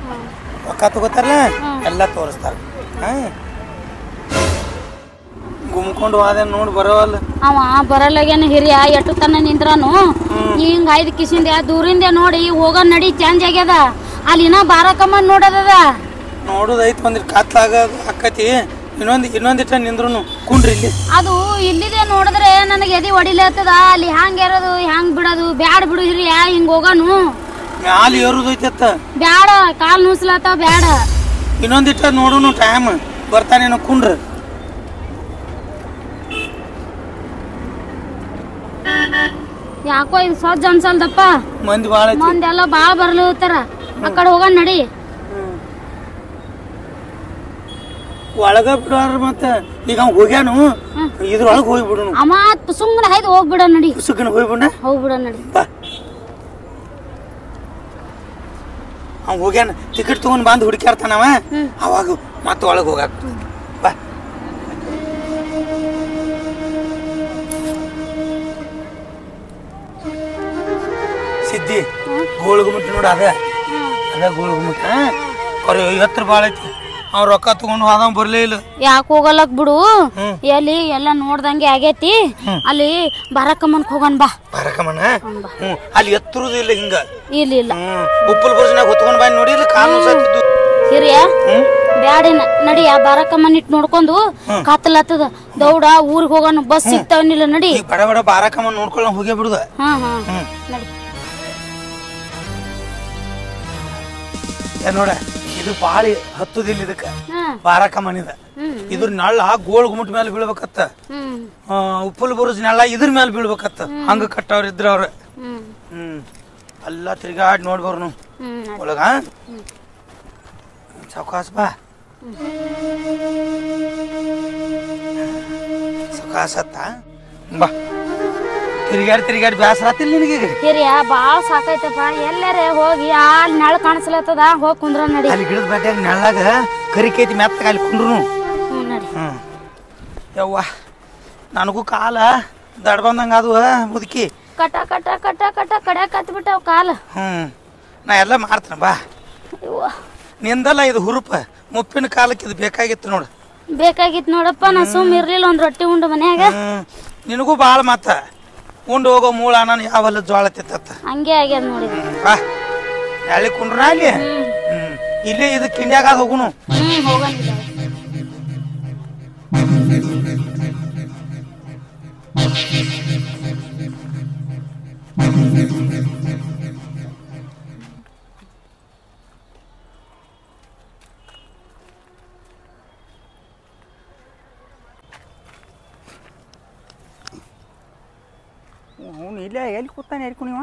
ರೊಕ್ಕ ತಗೋತಾರಲ್ಲ ಎಲ್ಲ ತೋರಿಸ್ತಾರ ಗುಮ್ಕೊಂಡು ಹೋದ ನೋಡಿ ಬರೋವಲ್ಲ ಅವ ಬರಲ್ಲಾಗೇನು ಹಿರಿಯ ಎಟ್ಟು ತನ ನಿಂದ್ರನು ಹಿಂಗ 5 ಕಿಸಿಂದ ದೂರಿಂದ ನೋಡಿ ಹೋಗ ನಡಿ ಚೇಂಜ್ ಆಗ್ಯದ ಅಲ್ಲಿನ ಬಾರಕಮ್ಮ ನೋಡದ ನೋಡುದೈತ್ ಬಂದ್ರಿ ಕತ್ಲಾಗ ಆಕತಿ ಇನ್ನೊಂದಿಟ್ಟ ನಿಂದ್ರುನು ಕುಂಡ್ರಿ ಇಲ್ಲಿ ಅದು ಇಲ್ಲಿದೆ ನೋಡಿದ್ರೆ ನನಗೆ ಎದಿ ಹೊಡಿಲತ್ತದ ಅಲ್ಲಿ ಹ್ಯಾಂಗ ಇರೋದು ಹ್ಯಾಂಗ್ ಬಿಡೋದು ಬ್ಯಾಡ ಬಿಡು ಹಿರಿಯ ಹಿಂಗ ಹೋಗನು ಮ್ಯಾಲ ಏರುದೈತ ಬ್ಯಾಡ ಕಾಲ್ ನೂಸ್ಲತ್ತ ಬ್ಯಾಡ ಇನ್ನೊಂದಿಟ್ಟ ನೋಡುನು ಟೈಮ್ ಬರ್ತಾನೇನೋ ಕುಂಡ್ರ ಯಾಕೋ ಇದು ಸಜ್ಜ ಅನ್ಸಲ್ದಪ್ಪ ಮಂದಿ ಬಾಳ ಮಂದಿ ಎಲ್ಲ ಬಾಳ ಬರ್ಲತ್ತಾರ ಆ ಕಡೆ ಹೋಗ ನಡಿ ಒಳಗ ಬಿಡೋರ್ ಮತ್ತ ಈಗ ಅವ್ ಹೋಗ್ಯಾನು ಇದ್ರೊಳಗ ಹೋಗ್ಬಿಡು ಅಮ್ಮ ಸುಮ್ಮನೆ ಹಾಯ್ದು ಹೋಗ್ಬಿಡ ನಡಿ ಸುಗ್ಗನ ಹೋಗ್ಬಿಡ ಹೋಗ್ಬಿಡ ನಡಿ ಬಾ ಅವ್ ಹೋಗ್ಯಾನ ಟಿಕೆಟ್ ತಗೊಂಡ್ ಬಂದ್ ಹುಡುಕ್ಯಾರ್ತಾನವ ಅವಾಗ ಮತ್ತ ಒಳಗ ಹೋಗಾಕ ಬಾ ಸಿದ್ದಿ ಗೋಳ್ಗುಮುಟ್ ನೋಡ ಅದ ಗೋಳ್ಗುಮುಟ್ ಅವ್ರ ಎತ್ತರ ಬಾಳ ಐತಿ ಅವ್ರ ರೊಕ್ಕ ತಗೊಂಡು ಹೋದ ಬರ್ಲೇ ಇಲ್ಲ ಯಾಕೆ ಹೋಗಲಕ್ ಬಿಡು ಎಲ್ಲಿ ಎಲ್ಲ ನೋಡ್ದಂಗೆ ಆಗೇತಿ ಅಲ್ಲಿ ಬಾರಕಮ್ಮನ್ಕ್ ಹೋಗನ್ ಬಾ ಬಾರಕಮ್ಮನ ಅಲ್ಲಿ ಎತ್ತರುದು ಇಲ್ಲ ಹಿಂಗ ಇಲ್ಲ ಇಲ್ಲ ಉಪ್ಪಲ್ ಬರ್ಸ್ನಾಗ ಹೊತ್ಕೊಂಡ್ ಬಂದ್ ನೋಡಿ ಇಲ್ಲ ಕಾಲು ಸತ್ತಿದ್ದು ಹಿರಿಯ ಬ್ಯಾಡಿ ನಡಿ ಆ ಬಾರಕಮ್ಮನ್ ಇಟ್ ನೋಡ್ಕೊಂಡು ಕತ್ತಲತ್ತದ ದೌಡ ಊರಿಗೆ ಹೋಗೋಣ ಬಸ್ ಸಿಗ್ತಾವನಿಲ್ಲ ನಡಿ ಬಡ ಬಡ ಬಾರಕಮ್ಮನ್ ನೋಡ್ಕೊಳ್ಳ ಹೋಗೇ ಬಿಡುದ ನಡಿ ನೋಡ ಇದು ಬಾಳಿ ಹತ್ತುದಿಲ್ಲ ಇದಕ್ಕ ಬಾರಕಮ್ಮನಿದ ಇದ್ರ ನಳ್ಳ ಗೋಳ್ ಗುಮಟ್ ಮೇಲೆ ಬೀಳ್ಬೇಕತ್ತ ಉಪ್ಪಲ್ ಬರುಜ್ ನಳ್ಳ ಇದ್ರ ಮೇಲೆ ಬೀಳ್ಬೇಕತ್ತ ಹಂಗ ಕಟ್ಟವ್ರ ಇದ್ರ ಅವ್ರ ಎಲ್ಲ ತಿರ್ಗಾಡ್ ನೋಡ್ಬರ್ನು ಒಳಗ ಸಾವಕಾಶ ಬಾ ಸಾವಕಾಶ ಬಾ ತಿರ್ಗಾಡಿ ಬ್ಯಾಸರ ಆತಿಲ್ಲ ನಿನಗೆ ಹಿರಿಯ ಬಾಳ ಸಾಕೈತಪ್ಪ ಎಲ್ಲರೇ ಹೋಗಿ ಅಲ್ಲಿ ನೆಳ ಕಾಣಿಸ್ಲತ್ತದ ಹೋಗಿ ಕುಂದ್ರ ನಡಿ ಅಲ್ಲಿ ಗಿಡದ ಬಡ್ಯಾಗ ನೆಳ್ಳಾಗ ಕರಿಕೈತಿ ಮೆತ್ತಗ ಅಲ್ಲಿ ಕುಂಡ್ರು ನಡಿ ಯವ್ವ ನನಗೂ ಕಾಲ ದಡ ಬಂದಂಗ ಅದು ಮುದುಕಿ ಕಟ ಕಟ ಕಟ ಕಟ ಕಡೆ ಕತ್ ಬಿಟ್ಟವ್ ಕಾಲ ನಾ ಎಲ್ಲ ಮಾಡ್ತೇನೆ ಬಾ ನಿಂದಲ್ಲ ಇದು ಹುರುಪ ಮುಪ್ಪಿನ ಕಾಲಕ್ಕೆ ಇದು ಬೇಕಾಗಿತ್ತು ನೋಡು ಬೇಕಾಗಿತ್ತು ನೋಡಪ್ಪ ನಾ ಸುಮ್ ಇರ್ಲಿಲ್ಲ ಒಂದ್ ರೊಟ್ಟಿ ಉಂಡು ಮನ್ಯಾಗ ನಿನಗೂ ಬಾಳ ಮಾತ ಉಂಡು ಹೋಗೋ ಮೂಳ ನಾನು ಯಾವಲ್ಲ ಜೋಳ ತಿತ್ತ ಹಂಗೆ ಆಗ್ಯದ ನೋಡಿ ಬಾ ಎಲ್ಲಿ ಕುಂಡ್ರ ಅಲ್ಲಿ ಇಲ್ಲೇ ಇದು ಕಿಂಡ್ಯಾಗ ಹೋಗುನು ಹೋಗಂಗಿಲ್ಲ ಅವನು ಇಲ್ಲೇ ಎಲ್ಲಿ ಕೂತಾನೆ ಎಲ್ಲಿ ಕುಣಿವ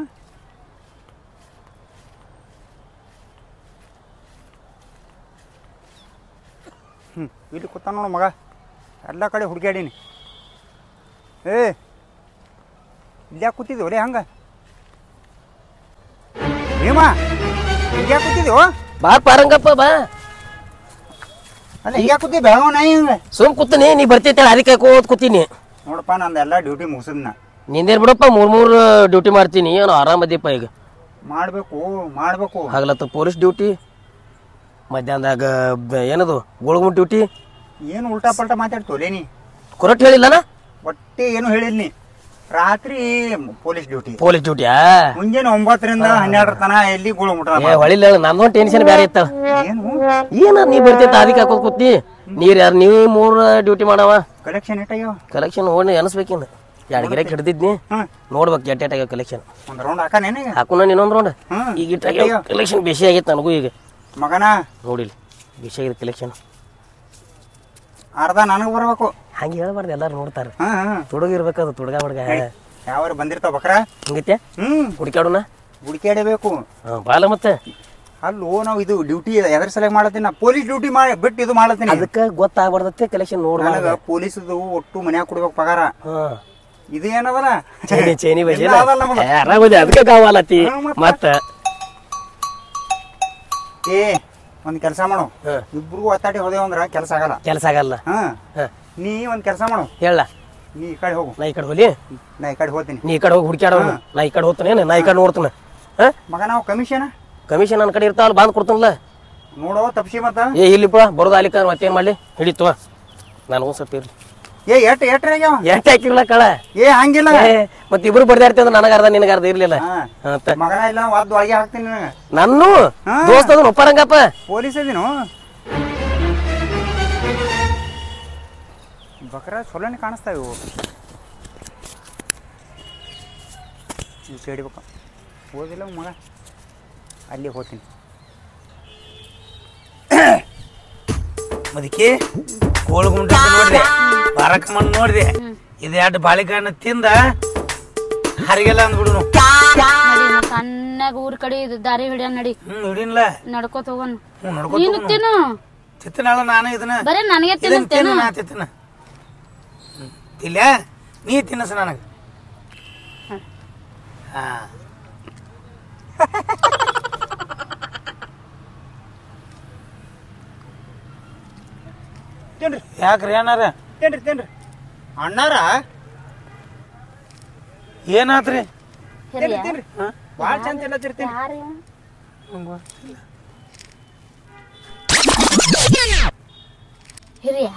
ಇಲ್ಲಿ ಕೂತಾನ ನೋಡು ಮಗ ಎಲ್ಲ ಕಡೆ ಹುಡುಕ್ಯಾಡೀನಿ ಇಲ್ಯಾಕೆ ಕೂತಿದ್ವಿ ಒಲೆ ಹಂಗ ಭೀಮಾ ಇಲ್ಯಾಕೆ ಕೂತಿದ್ವು ಬಾ ಪಾರಂಗಪ್ಪ ಬಾ ಅಲ್ಲ ಇಲ್ಯಾಕೆ ಕೂತಿ ಬೆಳವ ನಾಯಿ ಹಂಗ ಸುಮ್ ಕೂತೀನಿ ನೀ ಬರ್ತಿತ್ತ ಅದಕ್ಕೆ ಕೋತ್ ಕೂತೀನಿ ನೋಡಪ್ಪ ನಂದೆಲ್ಲ ಡ್ಯೂಟಿ ಮುಗಿಸಿದ್ನ ನಿಂದೇನ್ ಬಿಡಪ್ಪ ಮೂರ್ ಡ್ಯೂಟಿ ಮಾಡ್ತೀನಿ ಏನು ಆರಾಮದಿಪ್ಪ ಈಗ ಮಾಡ್ಬೇಕು ಆಗ್ಲತ್ತ ಪೊಲೀಸ್ ಡ್ಯೂಟಿ ಮಧ್ಯಾಹ್ನದಾಗ ಏನದು ಗೋಳ್ಗುಮಟ್ ಡ್ಯೂಟಿ ಏನು ಉಲ್ಟಾ ಪಲ್ಟಾ ಮಾತಾಡ್ತೋಲೇ ನೀ ಕೊರಟ್ ಹೇಳಿಲ್ಲನ ಒಟ್ಟೆ ಏನು ಹೇಳಿಲ್ಲ ನೀ ರಾತ್ರಿ ಪೊಲೀಸ್ ಡ್ಯೂಟಿಯಾ ಮುಂಜಾನೆ 9ರಿಂದ 12 ತನ ಎಲ್ಲಿ ಗೋಳ್ಗುಮಟ ಹೊಳಿಲ್ಲ ನಂದೊಂದು ಟೆನ್ಷನ್ ಬೇರೆ ಇತ್ತ ಏನ ನೀ ಬರ್ತಿತ್ತ ಅದಕ್ಕೆ ಹಾಕೋದ್ ಕೂತಿ ನೀರ್ ಯಾರು ನೀವ್ 3 ಡ್ಯೂಟಿ ಮಾಡವ ಕಲೆಕ್ಷನ್ ಎಟ್ಟಾಗ್ಯಾವ ಕಲೆಕ್ಷನ್ ಓಣಿ ಅನ್ಸ್ಬೇಕಿಂದ 2 ಗಿರಕ್ ಹಿಡ್ದಿದ್ನಿ ನೋಡ್ಬೇಕು ಎಟ್ಟಾಗ್ಯಾವ ಕಲೆಕ್ಷನ್ ಒಂದ್ ರೌಂಡ್ ಹಾಕಾನೇನ ಹಾಕೋಣ ಇನ್ನೊಂದ್ ರೌಂಡ್ ಈಗ ಇಟ್ಟಾಗ್ಯಾವ ಕಲೆಕ್ಷನ್ ಬೇಸಿ ಆಗೈತೆ ನನಗೂ ಈಗ ಮಗನ ನೋಡಿಲ್ಲ ಬೇಸಿ ಆಗಿದೆ ಕಲೆಕ್ಷನ್ ಅರ್ಧ ನನಗೆ ಬರ್ಬೇಕು ಹಂಗೆ ಹೇಳ್ಬಾರ್ದು ಎಲ್ಲಾರು ನೋಡ್ತಾರ ತುಡುಗಿರ್ಬೇಕದು ತುಡುಗ ಹುಡುಗ ಯಾವ ಬಂದಿರ್ತಾವ ಬಕ್ರ ಹಂಗೈತೆ ಹುಡುಕ್ಯಾಡೋಣ ಹುಡುಕ್ಯಾಡಬೇಕು ಬಾಲ ಮತ್ತೆ ಅಲ್ಲೋ ನಾವು ಇದು ಡ್ಯೂಟಿ ಎದ್ರ ಸಲಗ ಮಾಡತ್ತೀನಿ ನಾ ಪೊಲೀಸ್ ಡ್ಯೂಟಿ ಬಿಟ್ಟು ಇದು ಮಾಡತ್ತೀನಿ ಅದಕ್ಕೆ ಗೊತ್ತಾಗ್ಬಾರ್ದತ್ತೆ ಕಲೆಕ್ಷನ್ ನೋಡ್ಬಾರ್ದು ಪೊಲೀಸದು ಒಟ್ಟು ಮನ್ಯಾಗ ಕೊಡ್ಬೇಕು ಪಗಾರ ಇದು ಏನದಲ್ಲ ಚೈನಿ ಬಜಿ ಆರಾಮದಿ ಅದಕ್ಕೆ ಕಾವಾಲತ್ತಿ ಮತ್ತ ಒಂದ್ ಕೆಲಸ ಮಾಡು ಇಬ್ರಿಗೂ ಒತ್ತಾಟಿ ಹೋದೇವ ಅಂದ್ರ ಕೆಲಸ ಆಗಲ್ಲ ನೀ ಒಂದ್ ಕೆಲಸ ಮಾಡು ಹೇಳ ನೀ ಈ ಕಡೆ ಹೋಗು ನಾ ಈ ಕಡೆ ಹೋಲಿ ನಾ ಈ ಕಡೆ ಹೋಗ್ತೀನಿ ನೀ ಈ ಕಡೆ ಹೋಗಿ ಹುಡುಕ್ಯಾಡ ನಾ ಈ ಕಡೆ ಹೋಗ್ತಾನೆ ನಾ ಈ ಕಡೆ ನೋಡ್ತಾನೆ ಮಗ ನಾವು ಕಮಿಷನ್ ನನ್ನ ಕಡೆ ಇರ್ತಾವಲ್ಲ ಬಂದ್ ಕೊಡ್ತಾನಲ್ಲ ನೋಡೋ ತಪ್ಸಿ ಮತ್ತ ಇಲ್ಲಿಪ್ಪ ಬರೋದ ಅಲ್ಲಿಕ ಮತ್ತೇನ್ ಮಾಡ್ಲಿ ಹಿಡಿತು ನನಗೂ ಸ್ವಲ್ಪ ಇರ್ಲಿ ಎಷ್ಟ್ ಹಾಕಿರ್ಲ ಕಳ ಹಂಗಿಲ್ಲ ಮತ್ ಇಬ್ರು ಬಡ್ದಾಡ್ತಿ ಅಂದ್ರೆ ನನಗ ಅರ್ಧ ನಿನಗ ಅರ್ಧ ಇರ್ಲಿಲ್ಲ ಮಗನ ಇಲ್ಲ ಒದ್ದು ಒಳಗೆ ಹಾಕ್ತೀನಿ ನನ್ನ ದೋಸ್ತ ಅದನ್ನ ಒಪ್ಪರಂಗಪ್ಪ ಪೊಲೀಸ್ ಅದೀನು ಬಕ್ರ ಸೊಲನೆ ಕಾಣಿಸ್ತಾವ ಇವು ಕೇಳಿಬೇಕು ಓದಿಲ್ಲ ಮಗ ಅಲ್ಲಿ ಹೋಗ್ತೀನಿ ಅದಕ್ಕೆ ಗೋಳ್ಗುಂಟ ನೋಡ್ದೆ ಬಾರಕಮ್ಮನ್ ನೋಡ್ದೆ ಇದು 2 ಬಾಳೆಕಾಯಿನ ತಿಂದ ಹರಿಗೆಲ್ಲ ಅಂದ್ಬಿಡುನು ಸಣ್ಣಗ ಊರ್ ಕಡೆ ದಾರಿ ಹಿಡಿಯ ನಡಿ ಹಿಡಿನ್ಲ ನಡ್ಕೋತ ಹೋಗೋಣ ನಡ್ಕೋತ ನೀನು ತಿನ್ನು ತಿತ್ತನಾಳ ನಾನು ಇದನ್ನ ಬರೀ ನನಗೆ ಇದನ್ನ ತಿನ್ನಿಸ್ತೇನ ತಿನ್ನು, ನಾ ತಿತ್ತನ ಇಲ್ಲ ನೀ ತಿನ್ನಸ ನನಗೆ ಹಾ ತಿನ್ರಿ ಯಾಕ್ರಿ ಏನಾರ ತಿನ್ರಿ ತಿನ್ರಿ ಅಣ್ಣಾರ ಏನಾತ್ರಿ ತಿನ್ರಿ ತಿನ್ರಿ ಭಾಳ ಚಂದ ತಿನ್ನತ್ತಿರ್ತೀನಿ ಹಿರಿಯ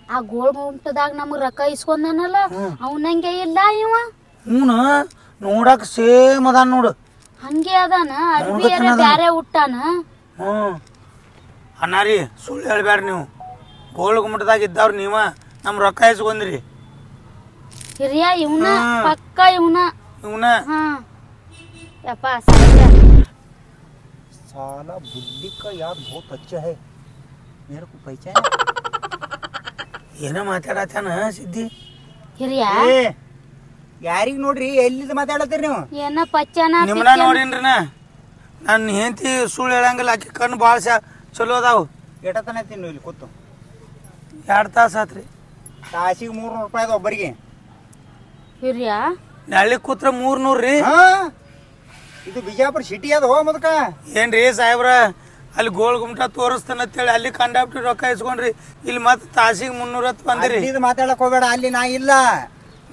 ಆ ಗೋಳ್ ಗುಂಟದಾಗ ನಮಗ್ ರೊಕ್ಕ ಇಸ್ಕೊಂಡನಲ್ಲ ಅವನಂಗೆ ಇಲ್ಲ ಇವ ಹ್ಞೂ ನೋಡಕ್ ಸೇಮ್ ಅದಾನ ನೋಡು ಹಂಗೆ ಅದಾನ ಅರ್ಬಿ ಬ್ಯಾರೆ ಹುಟ್ಟಾನ ಅಣ್ಣಾರಿ ಸುಳ್ಳು ಹೇಳ್ಬೇಡ್ರಿ ನೀವು ಗೋಳ್ ಗುಮ್ಮಟದಾಗ ಇದ್ದವ್ರು ನೀವ ನಮ್ ರೊಕ್ಕ ಇಸ್ಕೊಂಡ್ರಿ ಹಿರಿಯ ಇವನ ಪಕ್ಕ ಇವನ ಇವನ ಹಾ ಯಪ್ಪ साला बुल्ली का याद बहुत अच्छा है मेरे को पहचान ಏನ ಮಾತಾಡತ್ತಾನ ಸಿದ್ದಿ ಹಿರಿಯ ಯಾರಿಗ್ ನೋಡ್ರಿ ಎಲ್ಲಿಂದ ಮಾತಾಡತ್ತೀರಿ ನೀವು ಏನ ಪಚ್ಚನ ನಿಮ್ಮನ್ನ ನೋಡಿನ್ರಿ ನನ್ನ ಹೆಂಡತಿ ಸುಳ್ಳು ಹೇಳಂಗಿಲ್ಲ ಆಕಿ ಕಣ್ಣು ಭಾಳ ಚಲೋ ಅದಾವು ಎಟತನ ತಿನ್ನು ಇಲ್ಲಿ ಕೂತು 2 ತಾಸು ಆತ್ರಿ ತಾಸಿಗೆ 300 ರೂಪಾಯಿ ಅದ ಒಬ್ಬರಿಗೆ ಹಿರಿಯ ನಳ್ಳಿ ಕೂತ್ರ 300 ರೀ ಇದು ಬಿಜಾಪುರ ಸಿಟಿ ಅದ ಹೋ ಮುದಕ ಏನ್ರಿ ಸಾಹೇಬ್ರ ಅಲ್ಲಿ ಗೋಳ್ ಗುಮ್ಟ ತೋರಿಸ್ತಾನಂತೇಳಿ ಅಲ್ಲಿ ಕಂಡಾಪ್ಟಿ ರೊಕ್ಕ ಇಸ್ಕೊಂಡ್ರಿ ಇಲ್ಲಿ ಮತ್ತೆ ತಾಸಿಗೆ 300 ಬಂದಿರಿ ಇದು ಮಾತಾಡಕ್ ಹೋಗ್ಬೇಡ ಅಲ್ಲಿ ನಾ ಇಲ್ಲ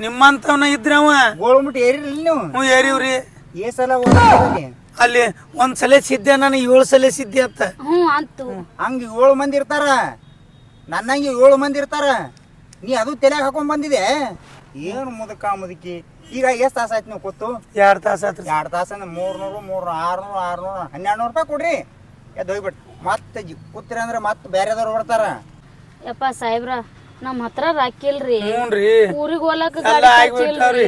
ನಿಮ್ಮಂತವನ ಇದ್ರವ ಗೋಳ್ಮುಟ್ ಏರಿರ್ಲಿ ನೀವು ಹ್ಞೂ ಏರಿವ್ರಿ ಏ ಸಲ ಹೋಗ್ಲಿ ಅಲ್ಲಿ ಒಂದ್ಸಲ ಸಿದ್ದೆ ನಾನು 7 ಸಲ ಸಿದ್ದೆ ಅತ್ತ ಅಂತು ಹಂಗ 7 ಮಂದಿ ಇರ್ತಾರ ನನ್ನಂಗೆ 7 ಮಂದಿ ಇರ್ತಾರ ನೀ ಅದು ತಲೆಯಾಗ ಹಾಕೊಂಡ್ ಬಂದಿದೆ ಏನು ಮುದಕ ಮುದುಕಿ ಈಗ ಎಷ್ಟು ತಾಸ ಆಯ್ತು ನೀವು ಕೂತು 2 ತಾಸು ಆತ್ರಿ 2 ತಾಸ ಅಂದ್ರೆ 300 600 1200 ರೂಪಾಯಿ ಕೊಡ್ರಿ ಎದ್ದು ಹೋಗ್ಬಿಟ್ಟು ಮತ್ತೆ ಕೂತ್ರಿ ಅಂದ್ರೆ ಮತ್ತೆ ಬೇರೆದವ್ರು ಬರ್ತಾರ ಯಪ್ಪ ಸಾಹೇಬ್ರ ನಮ್ ಹತ್ರ ರಾಕಿಲ್ರಿ ಹ್ಞೂನ್ರಿ ಊರಿಗೆ ಹೋಲಕ್ ಎಲ್ಲ ಆಗ್ಬಿಟ್ಟಾವ್ರಿ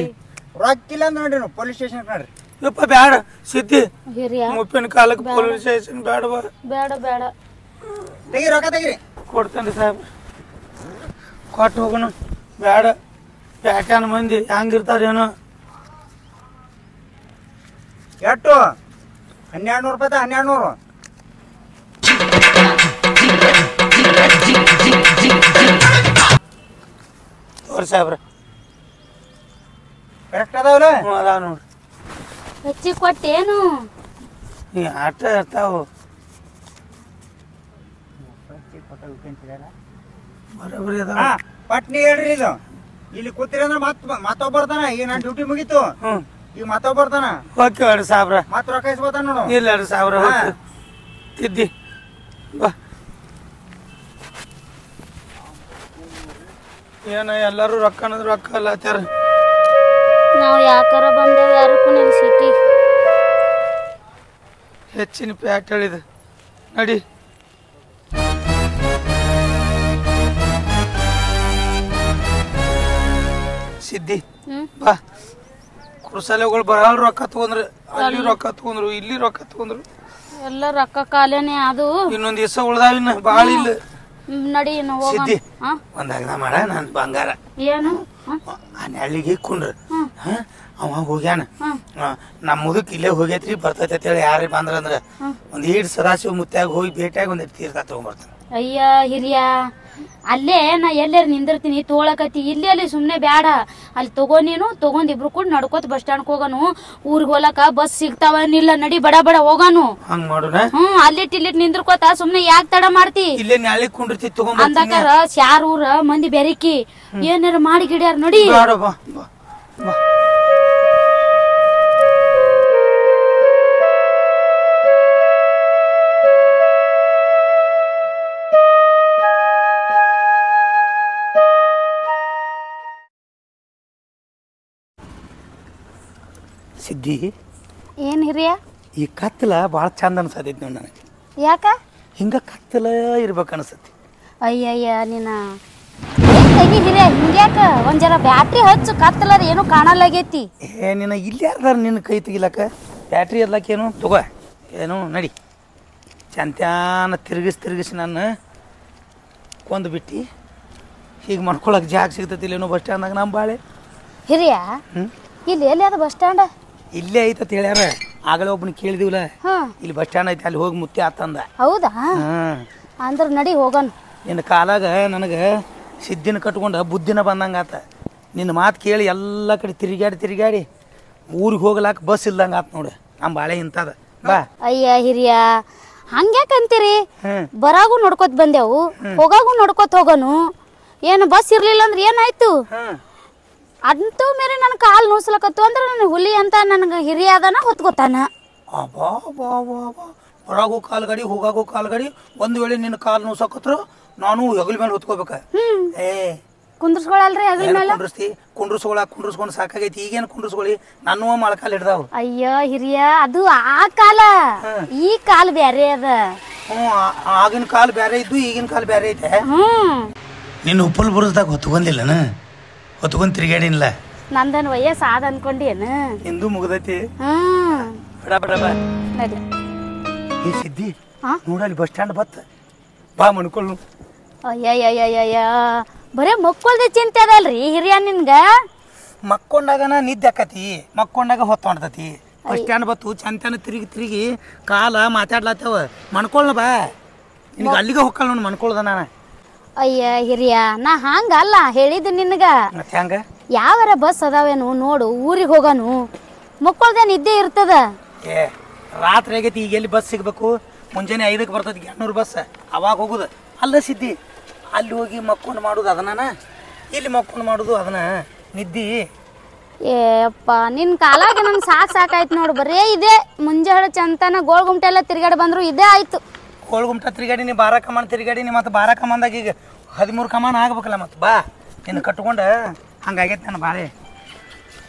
ರೊಕ್ಕಿಲ್ಲ ಅಂದ್ರೆ ನೋಡ್ರಿ ನೀವು ಪೊಲೀಸ್ ಸ್ಟೇಷನ್ ನೋಡ್ರಿ ಯಪ್ಪ ಬ್ಯಾಡ ಸಿದ್ದಿ ಹಿರಿಯ ಮುಪ್ಪಿನ ಕಾಲಕ್ಕೆ ಪೊಲೀಸ್ ಸ್ಟೇಷನ್ ಬೇಡವಾ ಬೇಡ ಬೇಡ ತೆಗಿ ರೊಕ್ಕ ತೆಗಿರಿ ಕೊಡ್ತೇನೆ ಸಾಹೇಬ್ ಕೊಟ್ಟು ಹೋಗೋಣ ಬೇಡ ಪ್ಯಾಟ್ಯಾನ ಮಂದಿ ಹೆಂಗಿರ್ತಾರೇನೋ ಎಷ್ಟು 1200 ರೂಪಾಯಿ 1200 ತೋರಿ ಸಾಹೇಬ್ರ ಕರೆಕ್ಟ್ ಅದಾವಲ್ಲ ಅದಾವ ನೋಡ್ರಿ ಹೆಚ್ಚಿಗೆ ಕೊಟ್ಟೇನು ಈ ಆಟ ಇರ್ತಾವು ಬರೋಬ್ಬರಿ ಅದಾವ ಪಟ್ನಿ ಹೇಳ್ರಿ ಇದು ಇಲ್ಲಿ ಕೂತಿರಿ ಅಂದ್ರೆ ಮತ್ತೊಬ್ಬ ಬರ್ತಾನ ಈಗ ನಾನು ಡ್ಯೂಟಿ ಮುಗೀತು ಈಗ ಮತ್ತೊಬ್ಬ ಬರ್ತಾನ ಓಕೆ 2 ಸಾವಿರ ಮತ್ತ ರೊಕ್ಕ ಇಸ್ಕೊತಾನ ನೋಡು ಇಲ್ಲ 2 ಸಾವಿರ ತಿದ್ದಿ ಬಾ ಏನ ಎಲ್ಲರೂ ರೊಕ್ಕ ಅನ್ನೋದು ರೊಕ್ಕ ಅಲ್ಲ ತ್ಯಾರ ನಾವ್ ಯಾಕಾರ ಬಂದೇವ್ ಯಾರಕ್ಕೂ ನಿಲ್ಸಿಟ್ಟಿ ಹೆಚ್ಚಿನ ಪ್ಯಾಟ್ ಹೇಳಿದ ನಡಿ ಸಿದ್ದಿ ಬಾ ಕುರ್ಸಾಲೆಗಳು ಬರಲ್ಲ ರೊಕ್ಕ ತಗೊಂಡ್ರು ಅಲ್ಲಿ ರೊಕ್ಕ ತಗೊಂಡ್ರು ಇಲ್ಲಿ ರೊಕ್ಕ ತಗೊಂಡ್ರು ಎಲ್ಲ ರೊಕ್ಕ ಕಾಲೇನೆ ಅದು ಇನ್ನೊಂದ್ ದಿವಸ ಉಳ್ದಾವಿನ ಬಾಳ ಇಲ್ಲ ನಡಿ ಸಿದ್ದಿ ಒಂದಾಗ ಮಾಡ ನನ್ ಬಂಗಾರ ಏನು ಆ ನೆಳ್ಳಿಗೆ ಇಕ್ಕೊಂಡ್ರ ಅವ ಹೋಗ್ಯಾನ ನಮ್ಮ ಮುದಕ್ ಇಲ್ಲೇ ಹೋಗೈತ್ರಿ ಬರ್ತೈತೆ ಅಂತೇಳಿ ಯಾರೇ ಬಂದ್ರಂದ್ರ ಒಂದ್ ಈಡ್ ಸದಾಶಿವ ಮುತ್ಯಾಗ ಹೋಗಿ ಭೇಟಿಯಾಗಿ ಒಂದ್ ತೀರ್ಥ ತಗೊಂಡ್ಬರ್ತಾನ ಅಯ್ಯ ಹಿರಿಯ ಅಲ್ಲೇ ನಾ ಎಲ್ಲಾರು ನಿಂದಿರ್ತೀನಿ ತೋಳಕತಿ ಇಲ್ಲಿ ಅಲ್ಲಿ ಸುಮ್ನೆ ಬ್ಯಾಡ ಅಲ್ಲಿ ತಗೋ ನೀನು ತಗೊಂಡ್ ಇಬ್ರು ಕೂಡ ನಡ್ಕೋತ ಬಸ್ ಸ್ಟ್ಯಾಂಡ್ ಹೋಗೋನು ಊರ್ಗ್ ಹೋಲಕ ಬಸ್ ಸಿಗ್ತಾವನಿಲ್ಲ ನಡಿ ಬಡ ಬಡ ಹೋಗಾನು ಹಂಗ ಮಾಡೋಣ ಅಲ್ಲಿಟ್ ಇಲ್ಲಿಟ್ ನಿಂದ್ರಕೋತ ಸುಮ್ನೆ ಯಾಕೆ ತಡ ಮಾಡ್ತಿ ಇಲ್ಲೇ ನಾಳೆ ಕುಂಡಿರ್ತಿ ತಗೊಂಡ್ ಅಂದಕಾರ ಶಾರ್ ಊರ ಮಂದಿ ಬೆರಿಕಿ ಏನಾರ ಮಾಡಿ ಗಿಡ್ಯಾರ ನೋಡಿ ಬಾ ಬಾ ಬಾ ಸಿದ್ದಿ ಏನ್ ಹಿರಿಯ ಈ ಕತ್ತಲ ಭಾಳ ಚಂದ ಅನ್ಸತೈತಿ ನೋಡಿ ನನಗೆ ಯಾಕ ಹಿಂಗ ಕತ್ತಲ ಇರ್ಬೇಕು ಅನ್ಸತಿ ಅಯ್ಯಯ್ಯ ನೀನ ತೆಗಿ ಹಿರಿಯ ಹಿಂಗ್ಯಾಕ ಒಂದ್ ಜರ ಬ್ಯಾಟ್ರಿ ಹಚ್ಚು ಕತ್ತಲರ ಏನು ಕಾಣಲಾಗೈತಿ ಏ ನಿನ್ನ ಇಲ್ಲಿ ಯಾರ್ದಾರ ನಿನ್ನ ಕೈ ತೆಗಿಲಕ್ಕ ಬ್ಯಾಟ್ರಿ ಇರ್ಲಕ್ಕೇನು ತಗೋ ಏನು ನಡಿ ಚಂತ್ಯಾನ ತಿರುಗಿಸಿ ನಾನು ಕೊಂದು ಬಿಟ್ಟು ಹೀಗೆ ಮಾಡ್ಕೊಳಕ್ ಜಾಗ ಸಿಗ್ತತಿಲ್ಲ ಏನೋ ಬಸ್ ಸ್ಟ್ಯಾಂಡ್ನಾಗ ನಮ್ಮ ಬಾಳೆ ಹಿರಿಯ ಇಲ್ಲಿ ಎಲ್ಲಿ ಅದ ಬಸ್ ಸ್ಟ್ಯಾಂಡ್ ಇಲ್ಲೇ ಐತತ್ ಹೇಳ್ಯಾರ ಆಗಲೇ ಒಬ್ಬನ ಕೇಳಿದಿವಲ್ಲ ಹಾ ಇಲ್ಲಿ ಬಸ್ ಸ್ಟ್ಯಾಂಡ್ ಐತಿ ಅಲ್ಲಿ ಹೋಗಿ ಮುತ್ತಿ ಆತಂದ ಹೌದಾ ಅಂದ್ರ ನಡಿ ಹೋಗೋಣ. ನಿನ್ನ ಕಾಲಾಗ ನನಗೆ ಸಿದ್ದಿನ ಕಟ್ಕೊಂಡು ಬುದ್ಧಿನ ಬಂದಂಗೆ ಆತ. ನಿನ್ನ ಮಾತು ಕೇಳಿ ಎಲ್ಲ ಕಡೆ ತಿರುಗಾಡಿ ಊರಿಗೆ ಹೋಗ್ಲಾಕ ಬಸ್ ಇಲ್ದಂಗೆ ಆತ ನೋಡು. ನಮ್ಮ ಬಾಳೆ ಇಂಥದ ಬಾ. ಅಯ್ಯ ಹಿರಿಯ ಹಂಗ್ಯಾಕಂತೀರಿ? ಬರಾಗೂ ನೋಡ್ಕೊತ ಬಂದೆವು, ಹೋಗಾಗೂ ನೋಡ್ಕೊತ ಹೋಗೋನು. ಏನು ಬಸ್ ಇರ್ಲಿಲ್ಲ ಅಂದ್ರೆ ಏನಾಯ್ತು? ಅಂತೂ ಮೇರೆ ನನ್ನ ಕಾಲು ನೋಸ್ಲಕತ್ತು ಅಂದ್ರೆ ನನ್ನ ಹುಲಿ ಅಂತ ನನಗೆ ಹಿರಿಯ ಅದನ ಹೊತ್ಕೋತಾನ. ಬಾ ಬಾ ಬಾ ಬಾ ಬರಾಗೂ ಕಾಲು ಗಾಡಿ ಹೋಗಾಗೂ ಕಾಲು ಗಾಡಿ. ಒಂದು ವೇಳೆ ನಿನ್ನ ಕಾಲು ನೋಸಕತ್ರ ನಾನು ಹೆಗಲ ಮೇಲೆ ಹೊತ್ಕೋಬೇಕ. ಏ ಕುಂದ್ರಸ್ಕೊಳಲ್ರಿ ಅದ್ರ ಮೇಲೆ? ಕುಂಡ್ರಸ್ಕೊಂಡು ಸಾಕಾಗೈತಿ. ಈಗೇನು ಕುಂಡ್ರಸ್ಕೊಳ್ಳಿ, ನನ್ನ ಮೊಳಕಾಲು ಹಿಡ್ದಾವು. ಅಯ್ಯೋ ಹಿರಿಯ, ಅದು ಆ ಕಾಲ, ಈ ಕಾಲ ಬ್ಯಾರೆ ಅದ. ಆಗಿನ ಕಾಲ ಬ್ಯಾರೆ ಇದ್ದು ಈಗಿನ ಕಾಲ ಬ್ಯಾರೆ ಐತೆ. ನಿನ್ನ ಉಪ್ಪಲ್ ಬುರಸ್ದಾಗ ಹೊತ್ಕೊಂಡಿಲ್ಲನ? ಹೊತ್ಕೊಂಡ್ ತಿರುಗಾಡಿನಿಲ್ಲ. ನಂದನ್ ವಯಸ್ಸು ಆದ ಅನ್ಕೊಂಡೇನು? ನಿಂದು ಮುಗ್ದೈತಿ. ಬಡ ಬಡ ಬಾ ನಡಿ. ಈ ಸಿದ್ದಿ ನೋಡಲ್ಲಿ ಬಸ್ ಸ್ಟ್ಯಾಂಡ್ ಬತ್ತ. ಬಾ ಮಣ್ಕೊಳ್ಳು. ಅಯ್ಯಯ್ಯಯ್ಯಯ್ಯ, ಬರೇ ಮಕ್ಕಳ್ದೆ ಚಿಂತೆ ಅದಲ್ರಿ ಹಿರಿಯ ನಿನ್ಗ? ಮಕ್ಕೊಂಡಾಗನ ನಿದ್ದೆ ಆಕತಿ, ಮಕ್ಕೊಂಡಾಗ ಹೊತ್ತೊಂಡ್ತತಿ. ಬಸ್ ಸ್ಟ್ಯಾಂಡ್ ಬತ್ತು ಚಂತನ ತಿರುಗಿ ಕಾಲ ಮಾತಾಡ್ಲತ್ತವ. ಮಣ್ಕೊಳ್ಳ ಬಾ, ನಿನಗೆ ಅಲ್ಲಿಗೆ ಹೋಗಲ್ಲ ನೋಡಿ ಮಣ್ಕೊಳ್ದ ನಾನು. ಅಯ್ಯ ಹಿರಿಯ, ನಾ ಹಂಗಲ್ಲ ಹೇಳಿದ್ದು ನಿನಗ. ಮತ್ತೆ ಹಂಗ ಯಾವರ ಬಸ್ ಅದಾವೇನು ನೋಡು, ಊರಿಗೆ ಹೋಗನು. ಮಕ್ಕಳ್ದೇನು ಇದ್ದೇ ಇರ್ತದ. ಏ ರಾತ್ರಿ ಆಗೈತಿ, ಈಗ ಎಲ್ಲಿ ಬಸ್ ಸಿಗ್ಬೇಕು? ಮುಂಜಾನೆ 5ಕ್ಕೆ ಬರ್ತೈತಿ 200 ಬಸ್, ಅವಾಗ ಹೋಗುದು. ಅಲ್ಲ ಸಿದ್ದಿ, ಅಲ್ಲಿ ಹೋಗಿ ಮಕ್ಕೊಂಡು ಮಾಡೋದು ಅದನ್ನ, ಇಲ್ಲಿ ಮಕ್ಕೊಂಡು ಮಾಡೋದು ಅದನ್ನ. ನಿದ್ದಿ ಏಪ್ಪ ನಿನ್ ಕಾಲಾಗ ನಂಗೆ ಸಾಕಾಯ್ತು ನೋಡು. ಬರೇ ಇದೆ ಮುಂಜಾನೆ ಚಂತನ ಗೋಳ್ ಗುಮ್ಟೆ ಎಲ್ಲ ತಿರ್ಗಾಡಿ ಬಂದ್ರು ಇದೇ ಆಯ್ತು. ಕೋಳ್ಗುಮ್ಟ ತಿರುಗಾಡಿನಿ, 12 ಕಮಾನ್ ತಿರುಗಾಡಿನಿ. ಮತ್ತು 12 ಕಮಾನ್ದಾಗ ಈಗ 13 ಕಮಾನ್ ಆಗ್ಬೇಕಲ್ಲ. ಮತ್ತು ಬಾ ನಿನ್ನ ಕಟ್ಕೊಂಡು ಹಂಗಾಗೈತೆ ನನ್ನ ಬಾಳೆ.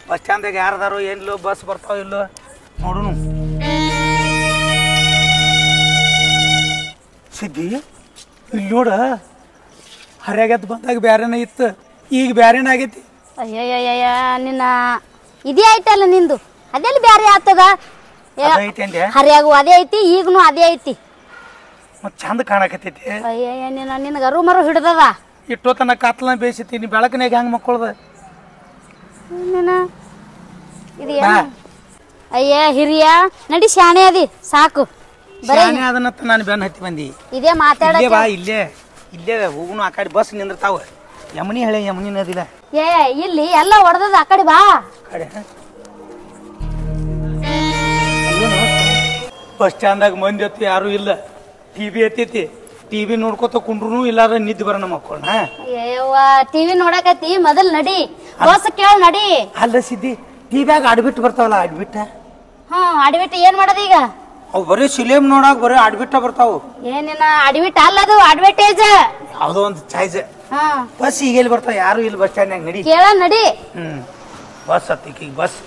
ಬಸ್ ಸ್ಟ್ಯಾಂಡ್ದಾಗ ಯಾರದಾರೋ ಏನಿಲ್ಲೋ, ಬಸ್ ಬರ್ತಾವ ಇಲ್ಲೋ ನೋಡುನು. ಸಿದ್ದಿ ಇಲ್ಲಿ ನೋಡ, ಹರ್ಯಾಗತ್ ಬಂದಾಗ ಬ್ಯಾರೇನ ಇತ್ತು, ಈಗ ಬ್ಯಾರೇನ ಆಗೈತಿ. ಅಯ್ಯಯ್ಯಯ್ಯ, ನಿನ್ನ ಇದೇ ಆಯ್ತಲ್ಲ ನಿಂದು, ಅದೆಲ್ಲಿ ಬ್ಯಾರೆ ಆಗ್ತದ? ಐತಿ ಅಂದೆ. ಹರಿಯಾಗು ಅದೇ ಐತಿ, ಈಗನು ಅದೇ ಐತಿ. ಮತ್ತು ಚಂದ ಕಾಣಕತ್ತೈತಿ. ಅಯ್ಯಯ್ಯ, ನಿನಗೆ ಅರು ಮರು ಹಿಡ್ದದ. ಇಟ್ಟೋತನ ಕಾತ್ಲನ ಬೇಯಿಸಿತೀನಿ, ಬೆಳಕನಾಗ ಹೆಂಗೆ ಮಕ್ಕಳ್ದ? ಇದು ಅಯ್ಯ ಹಿರಿಯ, ನಡಿ ಶಾಣೆ ಅದಿ ಸಾಕು. ಶಾಣೆ ಅದನ್ನತ್ತ ನಾನು ಬೆನ್ನ ಹತ್ತಿ ಬಂದಿ. ಇದೇ ಮಾತಾಡ ಬಾ, ಇಲ್ಲೇ ಹೋಗುನು. ಆ ಕಡೆ ಬಸ್ ನಿಂದಿರ್ತಾವ. ಯಮನಿ ಹಳೆ ಯಮನಿ ನದಿಲ್ಲ. ಏ ಇಲ್ಲಿ ಎಲ್ಲ ಹೊಡೆದದ, ಆ ಕಡೆ ಬಾ. ಕಡೆ ಬಸ್ ಸ್ಟ್ಯಾಂಡ್ದಾಗ ಮಂದಿ ಹೊತ್ತು ಯಾರು ಇಲ್ಲ. ಟಿವಿ ಎತ್ತೈತಿ, ಟಿವಿ ನೋಡ್ಕೊತ ಕುಂಡ್ರು ಇಲ್ಲಾರ ನಿದ್ದೆ ಬರೋಣ ಮಕ್ಕಳ. ಏವ್ವ ಟಿವಿ ನೋಡಕತ್ತಿ, ಮೊದಲ್ ನಡಿ ಬಸ್ ಕೇಳ ನಡಿ. ಅಲ್ಲ ಸಿದ್ದಿ, ಟಿವಿಯಾಗ ಆಡ್ಬಿಟ್ಟು ಬರ್ತಾವಲ್ಲ, ಆಡ್ಬಿಟ್ಟ. ಅಡ್ಬಿಟ್ಟು ಏನ್ ಮಾಡದ ಈಗ? ಅವು ಬರೀ ಸಿಲೇಮ್ ನೋಡಾಕ ಬರೀ ಆಡ್ಬಿಟ್ಟ ಬರ್ತಾವು. ಏನಿನ ಅಡ್ಬಿಟ್ ಅಲ್ಲದು, ಅಡ್ವರ್ಟೈಸ್. ಯಾವ್ದೋ ಒಂದು ಚಾಯ್ಸ್. ಬಸ್ ಈಗ ಎಲ್ಲಿ ಬರ್ತಾವ? ಯಾರು ಇಲ್ಲ ಬಸ್ ಸ್ಟ್ಯಾಂಡ್ನಾಗ. ನಡಿ ಕೇಳ ನಡಿ. ಬಸ್ ಹತ್ತಿಕ ಬಸ್.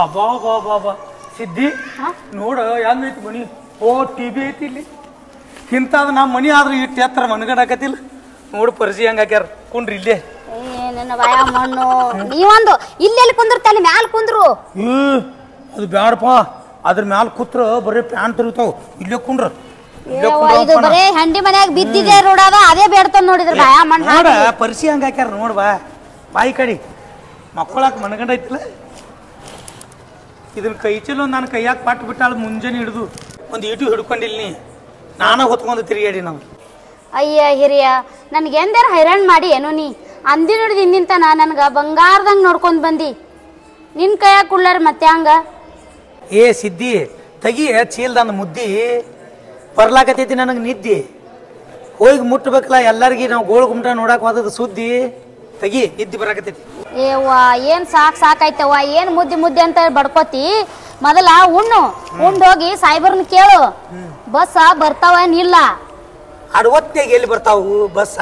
ಅಬ್ಬಾ ಬಾ ಬಾ ಬಾ ಸಿದ್ದಿ ನೋಡ, ಹೆಂಗೈತಿ ಮನಿ. ಓ ಟಿವಿ ಐತಿ ಇಲ್ಲಿ. ಇಂಥದ್ದು ನಮ್ಮ ಮನಿ ಆದ್ರೂ ಇಟ್ಟು ಎತ್ತರ ಮನಗಡಾಕತಿಲ್ಲ ನೋಡು. ಪರಿಚಿ ಹೆಂಗ ಹಾಕ್ಯಾರ. ಕುಂಡ್ರಿ ಇಲ್ಲೇ. ಏನ ಭಯ ಮಣ್ಣು ನೀವೊಂದು ಇಲ್ಲೆಲ್ಲಿ ಕುಂದಿರ್ತಾನೆ, ಮ್ಯಾಲ ಕುಂದ್ರು. ಅದು ಬ್ಯಾಡಪ್ಪ, ಅದ್ರ ಮ್ಯಾಲ ಕೂತ್ರ ಬರೀ ಪ್ಯಾಂಟ್ ತಿರುಗ್ತಾವ. ಇಲ್ಲೇ ಕುಂಡ್ರ. ಇದು ಬರೇ ಹಂಡಿ ಮನ್ಯಾಗ ಬಿದ್ದಿದೆ ರೋಡದ, ಅದೇ ಬೇಡ್ತಾನ ನೋಡಿದ್ರ ಭಯ ಮಣ್ಣು. ನೋಡ ಪರಿಚಿ ಹಂಗ ಹಾಕ್ಯಾರ ನೋಡ್. ಬಾ ಬಾಯಿ ಕಡಿ ಮಕ್ಕಳಾಕ ಮನಗಂಡ ಐತಿಲ್ಲ. ಇದನ್ನ ಕೈ ಚಲೋ ನಾನು ಕೈಯಾಗ ಪಟ್ಟು ಬಿಟ್ಟಾಳ. ಮುಂಜಾನೆ ಹಿಡಿದು ಒಂದು ಈಟು ಹಿಡ್ಕೊಂಡಿಲ್ಲ ನೀ. ನಾನ ಹೊತ್ಕೊಂಡು ತಿರುಗಾಡಿ ನಾವು. ಅಯ್ಯ ಹಿರಿಯ, ನನ್ಗೆ ಎಂದಾರ ಹೈರಾಣ್ ಮಾಡಿ ಏನೋ ನೀ. ಅಂದಿ ನೋಡಿದ ಇನ್ನಿಂತನ ನನ್ಗ ಬಂಗಾರದಂಗ ನೋಡ್ಕೊಂಡ್ ಬಂದಿ. ನಿನ್ ಕೈಯಾಗ ಕುಳ್ಳಾರ ಮತ್ತೆ ಹಂಗ. ಏ ಸಿದ್ದಿ ತಗಿ ಚೀಲ್ದಂದ ಮುದ್ದಿ ಬರ್ಲಾಕತೈತಿ ನನಗೆ ನಿದ್ದಿ. ಹೋಗಿ ಮುಟ್ಟಬೇಕಲ್ಲ ಎಲ್ಲರಿಗೂ. ನಾವು ಗೋಳು ಗುಮ್ಟ ನೋಡಕ್ ಹೋದದ ಸುದ್ದಿ. ತಗಿ ನಿದ್ದಿ ಬರಾಕತೈತಿ. ಏವ್ವ ಏನ್ ಸಾಕಾಯ್ತವ್ವ. ಏನ್ ಮುದ್ದೆ ಅಂತ ಬಡ್ಕೋತಿ. ಮೊದಲ ಉಂಡೋಗಿ ಸಾಯ್ಬರ್ನ ಕೇಳು, ಬಸ್ ಬರ್ತಾವ ಏನಿಲ್ಲ. ಅಡವತ್ನಾಗ ಎಲ್ಲಿ ಬರ್ತಾವು ಬಸ್ಸ?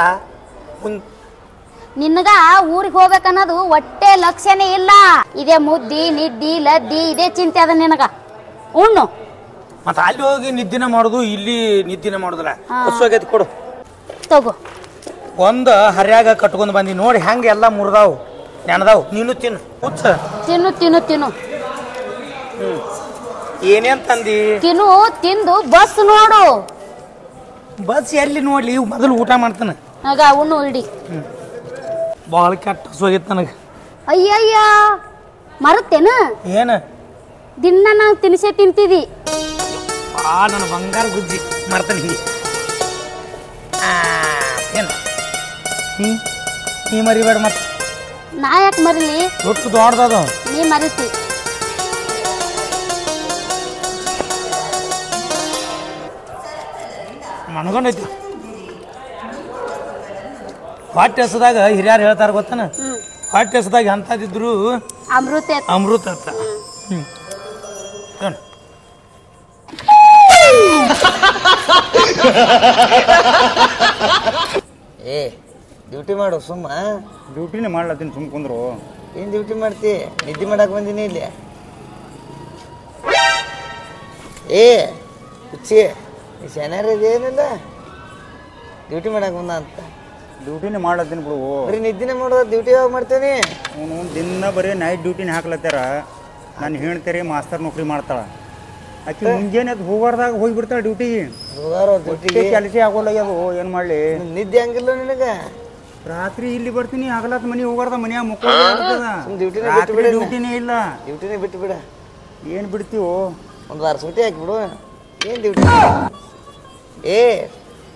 ನಿನ್ಗ ಊರಿಗೆ ಹೋಗ್ಬೇಕನ್ನೋದು ಒಟ್ಟೆ ಲಕ್ಷ್ಯನೇ ಇಲ್ಲ. ಇದೇ ಮುದ್ದಿ ನಿದ್ದಿ ಲದ್ದಿ ಇದೇ ಚಿಂತೆ ಅದ ನಿನಗ. ಉಣ್ಣು. ಮತ್ತ ಅಲ್ಲಿ ಹೋಗಿ ನಿದ್ದಿನ ಮಾಡುದು, ಇಲ್ಲಿ ನಿದ್ದಿನ ಮಾಡುದಿಲ್ಲ. ಹೊಸೋಗೈತಿ ಕೊಡು. ತಗೋ. ಒಂದು ಹರ್ಯಾಗ ಕಟ್ಕೊಂಡ್ ಬಂದಿ ನೋಡಿ ಹೆಂಗ ಎಲ್ಲ ಮುರಿದಾವು ನೆನದಾವು. ನೀನು ತಿನ್ನು ಹುಚ್ಚ. ತಿನ್ನು ಏನೇನ್ ತಂದಿ? ತಿಂದು ಬಸ್ ನೋಡು. ಬಸ್ ಎಲ್ಲಿ ನೋಡ್ಲಿ, ಮೊದಲು ಊಟ ಮಾಡ್ತಾನ. ಆಗ ಉಣ್ಣು ಇಡಿ. ಭಾಳ ಕೆಟ್ಟ ಹಸುವಾಗೈತಿ ನನಗೆ. ಅಯ್ಯಯ್ಯ ಮರತ್ತೇನ? ಏನ ದಿನ ನಾ ತಿನ್ಸೇ ತಿಂತಿದಿ. ನನ್ನ ಬಂಗಾರ ಗುಜ್ಜಿ ಮರ್ತಾನೆ. ಏನು ನೀ ಮರಿಬೇಡ ಮತ್ತೆ ನಾ ಯಾಕೆ ಮರಿಲಿ? ದೊಡ್ಡ ದೊಡ್ಡದು ನೀ ಮರಿತಿ. ಮನ್ಕೊಂಡೈತಿ ಹೊಟ್ಟೆ ಹಸದಾಗ ಹಿರಿಯರು ಹೇಳ್ತಾರ ಗೊತ್ತನ, ಹೊಟ್ಟೆ ಹಸದಾಗ ಎಂಥದಿದ್ರು ಅಮೃತ ಅಮೃತ ಅಂತ. ಏ ಡ್ಯೂಟಿ ಮಾಡು ಸುಮ್ಮ. ಡ್ಯೂಟಿನೇ ಮಾಡ್ಲತ್ತೀನಿ ಸುಮ್ ಕುಂದ್ರು. ಏನ್ ಡ್ಯೂಟಿ ಮಾಡ್ತಿ? ನಿದ್ದೆ ಮಾಡಕ್ ಬಂದಿನಿ ಇಲ್ಲಿ. ಏ ಹುಚ್ಚಿ ಶನಿವಾರ ಏನಿಲ್ಲ ಡ್ಯೂಟಿ ಮಾಡಕ್ ಬಂದ ಅಂತ. ಡ್ಯೂಟಿನೇ ಮಾಡ್ಲತ್ತೀನಿ ಬಿಡು. ಬರೀ ನಿದ್ದಿನೇ ಮಾಡೋದ, ಡ್ಯೂಟಿ ಯಾವಾಗ ಮಾಡ್ತೇನೆ? ಅವನು ದಿನ ಬರೀ ನೈಟ್ ಡ್ಯೂಟಿನೇ ಹಾಕ್ಲತ್ತಾರ. ನಾನು ಹೇಳ್ತಾರೆ ಮಾಸ್ತರ್ ನೌಕರಿ ಮಾಡ್ತಾಳ. ಆಕೆ ಮುಂಜಾನೆ ಅದು ಹೋಗಾರ್ದಾಗ ಹೋಗಿಬಿಡ್ತಾಳೆ ಡ್ಯೂಟಿಗೆ. ಡ್ಯೂಟಿಗೆ ಕೆಲಸ ಆಗೋಲ್ಲ ಅದು, ಏನು ಮಾಡಲಿ? ನಿದ್ದೆ ಹಂಗಿಲ್ಲ ನಿನಗ? ರಾತ್ರಿ ಇಲ್ಲಿ ಬರ್ತೀನಿ, ಹಗಲತ್ ಮನೆ ಹೋಗಾರ್ದ ಮನ್ಯಾಗ ಮುಖ ಡ್ಯೂಟಿನೇ ಇಲ್ಲ. ಡ್ಯೂಟಿನೇ ಬಿಟ್ಟು ಬಿಡ. ಏನು ಬಿಡ್ತೀವೋ? ಒಂದು ವಾರ ಸೂಟಿ ಹಾಕಿಬಿಡು. ಏನು ಡ್ಯೂಟಿ? ಏ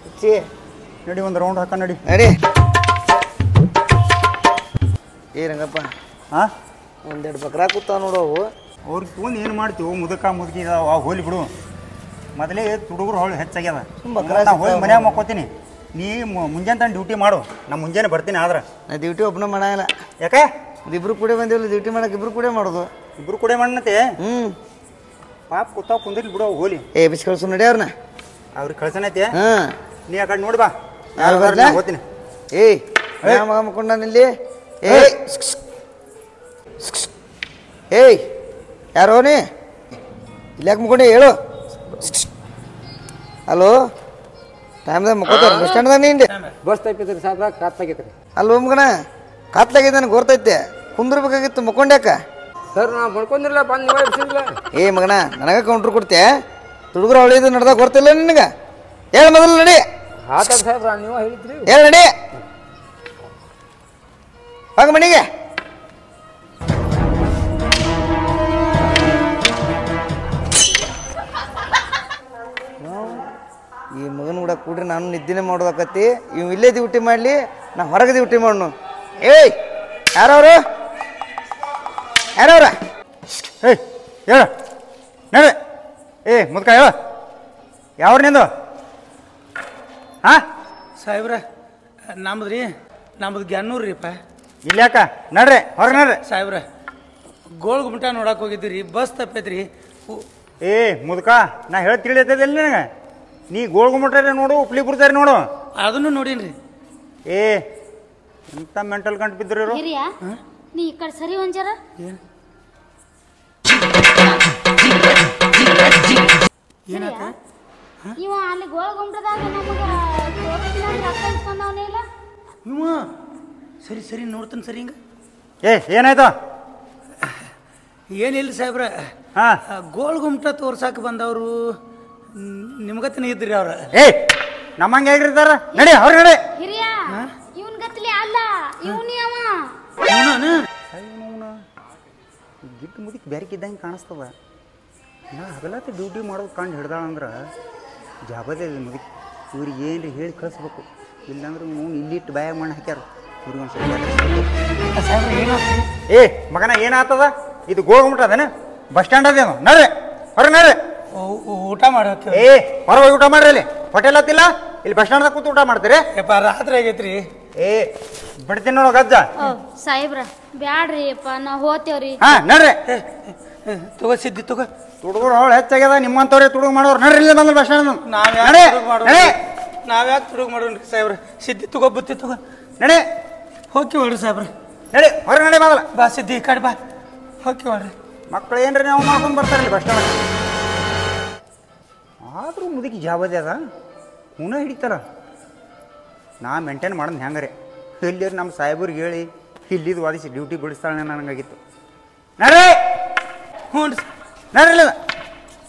ಹುಚ್ಚಿ ನಡಿ ಒಂದು ರೌಂಡ್ ಹಾಕ ನಡಿ. ನಡಿ. ಏ ರಂಗಪ್ಪ, ಹಾಂ ಒಂದೆರಡು ಬಕ್ರಾ ಕೂತಾವ ನೋಡವು. ಅವ್ರಿಗೆ ತೊಗೊಂಡು ಏನು ಮಾಡ್ತೀವೋ? ಮುದಕ ಮುದುಕಿ ಹೋಲಿ ಬಿಡು. ಮೊದಲೇ ತುಡುಗರು ಹೊಳು ಹೆಚ್ಚಾಗ್ಯದ. ನಾ ಹೋಗಿ ಮನ್ಯಾಗ ಮಕ್ಕೋತೀನಿ. ನೀ ಮುಂಜಾನೆ ತಾನು ಡ್ಯೂಟಿ ಮಾಡು, ನಾ ಮುಂಜಾನೆ ಬರ್ತೀನಿ. ಆದ್ರೆ ನಾ ಡ್ಯೂಟಿ ಒಬ್ಬನ ಮಾಡಲ್ಲ. ಯಾಕೆ? ಇಬ್ರು ಕೂಡ ಬಂದಿವಲ್ಲ ಡ್ಯೂಟಿ ಮಾಡಕ್ಕೆ, ಇಬ್ರು ಕೂಡ ಮಾಡೋದು. ಇಬ್ರು ಕೂಡ ಮಾಡನತೆ. ಪಾಪ ಕೂತಾವ ಕುಂದಿರ್ಲಿ ಬಿಡು ಹೋಲಿ. ಏ ಬಿಸಿ ಕಳ್ಸು ನಡಿ ಅವ್ರನ್ನ. ಅವ್ರಿಗೆ ಕಳ್ಸನೈತೆ. ಹಾಂ ನೀ ಆ ಕಡೆ ನೋಡಿ ಬಾ. ಯಾರು ಬರ್ಲ? ಹೋಗ್ತೀನಿ. ಏಯ್ ಮಗ ಮುಕ್ಕೊಂಡಾನಿಲ್ಲಿ. ಏಯ್ ಏಯ್ ಯಾರೋ ನೀ ಇಲ್ಲಿ ಯಾಕೆ ಮುಕ್ಕೊಂಡೆ ಹೇಳು. ಹಲೋ ಟೈಮ್ದಾಗ ಮುಕ್ಕೋತಾರ ಬಸ್ ಸ್ಟ್ಯಾಂಡ್ದಾಗ ನೀ ಬಸ್ ತಪ್ಪಿದ್ರಿ ಸಾಬ್ರ ಕಾತ್ತಾಗೈತ್ರಿ. ಅಲ್ಲೋ ಮಗನ ಕಾತ್ಲಾಗಿದೆ ನನಗೆ ಗೊತ್ತೈತೆ. ಕುಂದ್ರಬೇಕಾಗಿತ್ತು ಮುಕ್ಕೊಂಡ್ಯಾಕ? ಸರ್ ನಾ ಮಾಡ್ಕೊಂಡಿರಲ್ಲ ಬಂದು ನೀವೇ ಬಿಸಿಲ್ಲ. ಏ ಮಗನ ನನಗೆ ಕೌಂಟ್ರ್ ಕೊಡ್ತೆ? ತುಡುಗರು ಅವಳಿದು ನಡೆದಾಗ ಗೊತ್ತಿಲ್ಲ ನಿನಗೆ? ಹೇಳು ಮೊದಲು ನಡಿ. ಆತ ಸಾಹೇಬ್ರ ನೀವು ಹೇಳಿದ್ರಿ. ಹೇಳು ನಡಿ ಹೋಗ ಮನೆಗೆ. ಈ ಮಗನ ಕೂಡ ಕೂಡ್ರಿ ನಾನು ನಿದ್ದಿನೇ ಮಾಡೋದಕ್ಕತ್ತಿ. ಇವ್ ಇಲ್ಲೇ ಡ್ಯೂಟಿ ಮಾಡಲಿ, ನಾ ಹೊರಗೆ ಡ್ಯೂಟಿ ಮಾಡೋಣ. ಏಯ್ ಯಾರವ್ರು? ಯಾರವ್ರ? ಏಯ್ ಹೇಳ ನಡೆ. ಏ ಮುದ್ಕ ಹೇಳ ಯಾವ್ರ ನಿಂದು? ಹಾಂ ಸಾಹೇಬ್ರ ನಮ್ದು ರೀ, ನಮ್ದು ಗ್ಯಾನ್ನೂರು ರೀಪ. ಇಲ್ಲ ಯಾಕ ನಡ್ರಿ ಹೊರಗೆ ನಡ್ರಿ. ಸಾಹೇಬ್ರ ಗೋಳ್ಗುಮಟ ನೋಡಕ್ಕೆ ಹೋಗಿದ್ದೀರಿ, ಬಸ್ ತಪ್ಪೈತ್ರಿ. ಏ ಮುದ್ಕ ನಾ ಹೇಳಿ ತಿಳಿಯತ್ತದಿಲ್ಲ ನಿನಗೆ? ನೀ ಗೋಳ್ಗುಮಟ್ಟಾರೆ ನೋಡು, ಉಪ್ಲಿ ಬಿಡ್ತಾರೆ ನೋಡು. ಅದನ್ನು ನೋಡೀನ್ರಿ. ಏ ಎಂತ ಮೆಂಟಲ್ ಗಂಟು ಬಿದ್ದರು. ಹಿರಿಯ ನೀ ಈ ಕಡೆ ಸರಿ ಒಂಜಾರ. ಏನಾತ? ಇವ ಅಲ್ಲಿ ಗೋಳಗುಂಟದಾಗ ನಮಗ ರೊಕ್ಕ ಇಸ್ಕೊಂಡವನೇ ಇಲ್ಲ. ಇವ ಸರಿ ಸರಿ ನೋಡ್ತಾನೆ ಸರಿ. ಹಿಂಗ ಏ ಏನಾಯ್ತು? ಏನಿಲ್ಲ ಸಾಹೇಬ್ರ, ಹಾಂ ಗೋಳ್ಗುಮಟ ತೋರ್ಸಾಕ ಬಂದವರು ನಿಮ್ಗತ್ತನ ಇದ್ರಿ ಅವ್ರ. ಏ ನಮ್ಮಂಗೆ ಹೇಗಿರ್ತಾರ? ನಡಿ ಅವ್ರಿಗೆ ನಡಿ. ಹಿರಿಯ ಇವನ್ ಗತ್ಲಿ ಅಲ್ಲ, ಇವನಿ ಅವ. ಗಿಟ್ಟು ಮುದಿಕ್ ಬ್ಯಾರಿಕಿದ್ದಂಗೆ ಕಾಣಿಸ್ತದ. ನಾ ಹಗಲತ್ತ ಡ್ಯೂಟಿ ಮಾಡೋದು ಕಂಡು ಹಿಡ್ದಾಳಂದ್ರೆ ಜಾಬದೇ ಮುದಿಕ್. ಇವ್ರಿಗೆ ಏನ್ರಿ ಹೇಳಿ ಕಳಿಸ್ಬೇಕು, ಇಲ್ಲಾಂದ್ರೆ ನೀವು ಇಲ್ಲಿಟ್ಟು ಬಾಯಾಗ ಮಣ್ಣು ಹಾಕ್ಯಾರ. ಇವ್ರಿಗೆ ಒಂದು ಸ್ವಲ್ಪ ಏ ಮಗನ ಏನಾಗ್ತದ? ಇದು ಗೋಳ್ಗುಮಟ ಅದೇನ? ಬಸ್ ಸ್ಟ್ಯಾಂಡ್ ಅದೇನು? ನಡ್ರಿ ಹೊರಗೆ ನಡ್ರಿ. ಊಟ ಮಾಡೋಕೆ ಏ ಹೊರಗೆ ಹೋಗಿ ಊಟ ಮಾಡ್ರಿ. ಇಲ್ಲಿ ಹೋಟೆಲ್ ಹತ್ತಿಲ್ಲ, ಇಲ್ಲಿ ಬಸ್ ಸ್ಟ್ಯಾಂಡ್ದಾಗ ಕೂತು ಊಟ ಮಾಡ್ತೀರಿ? ಯಪ್ಪ ರಾತ್ರಿ ಆಗೈತ್ರಿ. ಏ ಬಿಡ್ತೀನಿ ನೋಡು ಗಜ್ಜ. ಸಾಹೇಬ್ರ ಬ್ಯಾಡ್ರಿ ಅಪ್ಪ, ನಾವ್ ಹೋತೇವ್ರಿ. ಹಾ ನಡ್ರಿ. ತಗೋ ಸಿದ್ದಿ ತಗೋ. ತುಡುಗರು ಅವಳು ಹೆಚ್ಚಾಗ್ಯದ, ನಿಮ್ಮಂತವ್ರೆ ತುಡುಗು ಮಾಡೋರು. ನಡ್ರಿ ಇಲ್ಲಿ ಬಂದ್ರೆ ಬಸ್ ಸ್ಟ್ಯಾಂಡ್. ನಾವ್ಯಾಕೆ ತುಡುಗು ಮಾಡೋಣ್ರಿ ಸಾಹೇಬ್ರ? ಸಿದ್ದಿ ತಗೋ, ಬುತ್ತಿ ತಗೋ. ನಡೆ ಹೋಗಿ ಹೊಡ್ರಿ ಸಾಹೇಬ್ರ. ನಡಿ ಹೊರಗೆ ನಡಿ ಮೊದಲ. ಬಾ ಸಿದ್ದಿ ಈ ಕಡೆ ಬಾ, ಹೋಗಿ ಹೊಡ್ರಿ. ಮಕ್ಕಳು ಏನ್ರಿ ನಾವು ಮಾಡ್ಕೊಂಡು ಬರ್ತಾರಲ್ಲಿ ಬಸ್ ಸ್ಟ್ಯಾಂಡ್. ಆದರೂ ಮುದುಕಿ ಜಾಬದಿ ಅದ, ಹುಣ ಹಿಡಿತಾರ. ನಾ ಮೇಂಟೈನ್ ಮಾಡೋದು ಹೆಂಗಾರೆ ಇಲ್ಲಿ ನಮ್ಮ ಸಾಹೇಬ್ರಿಗೆ ಹೇಳಿ ಇಲ್ಲಿದ್ದು ವಾದಿಸಿ ಡ್ಯೂಟಿ ಬಿಡಿಸ್ತಾಳೆ ನನಗಾಗಿತ್ತು. ನಡ್ರಿ. ಹ್ಞೂ ನಡ್ರಿ.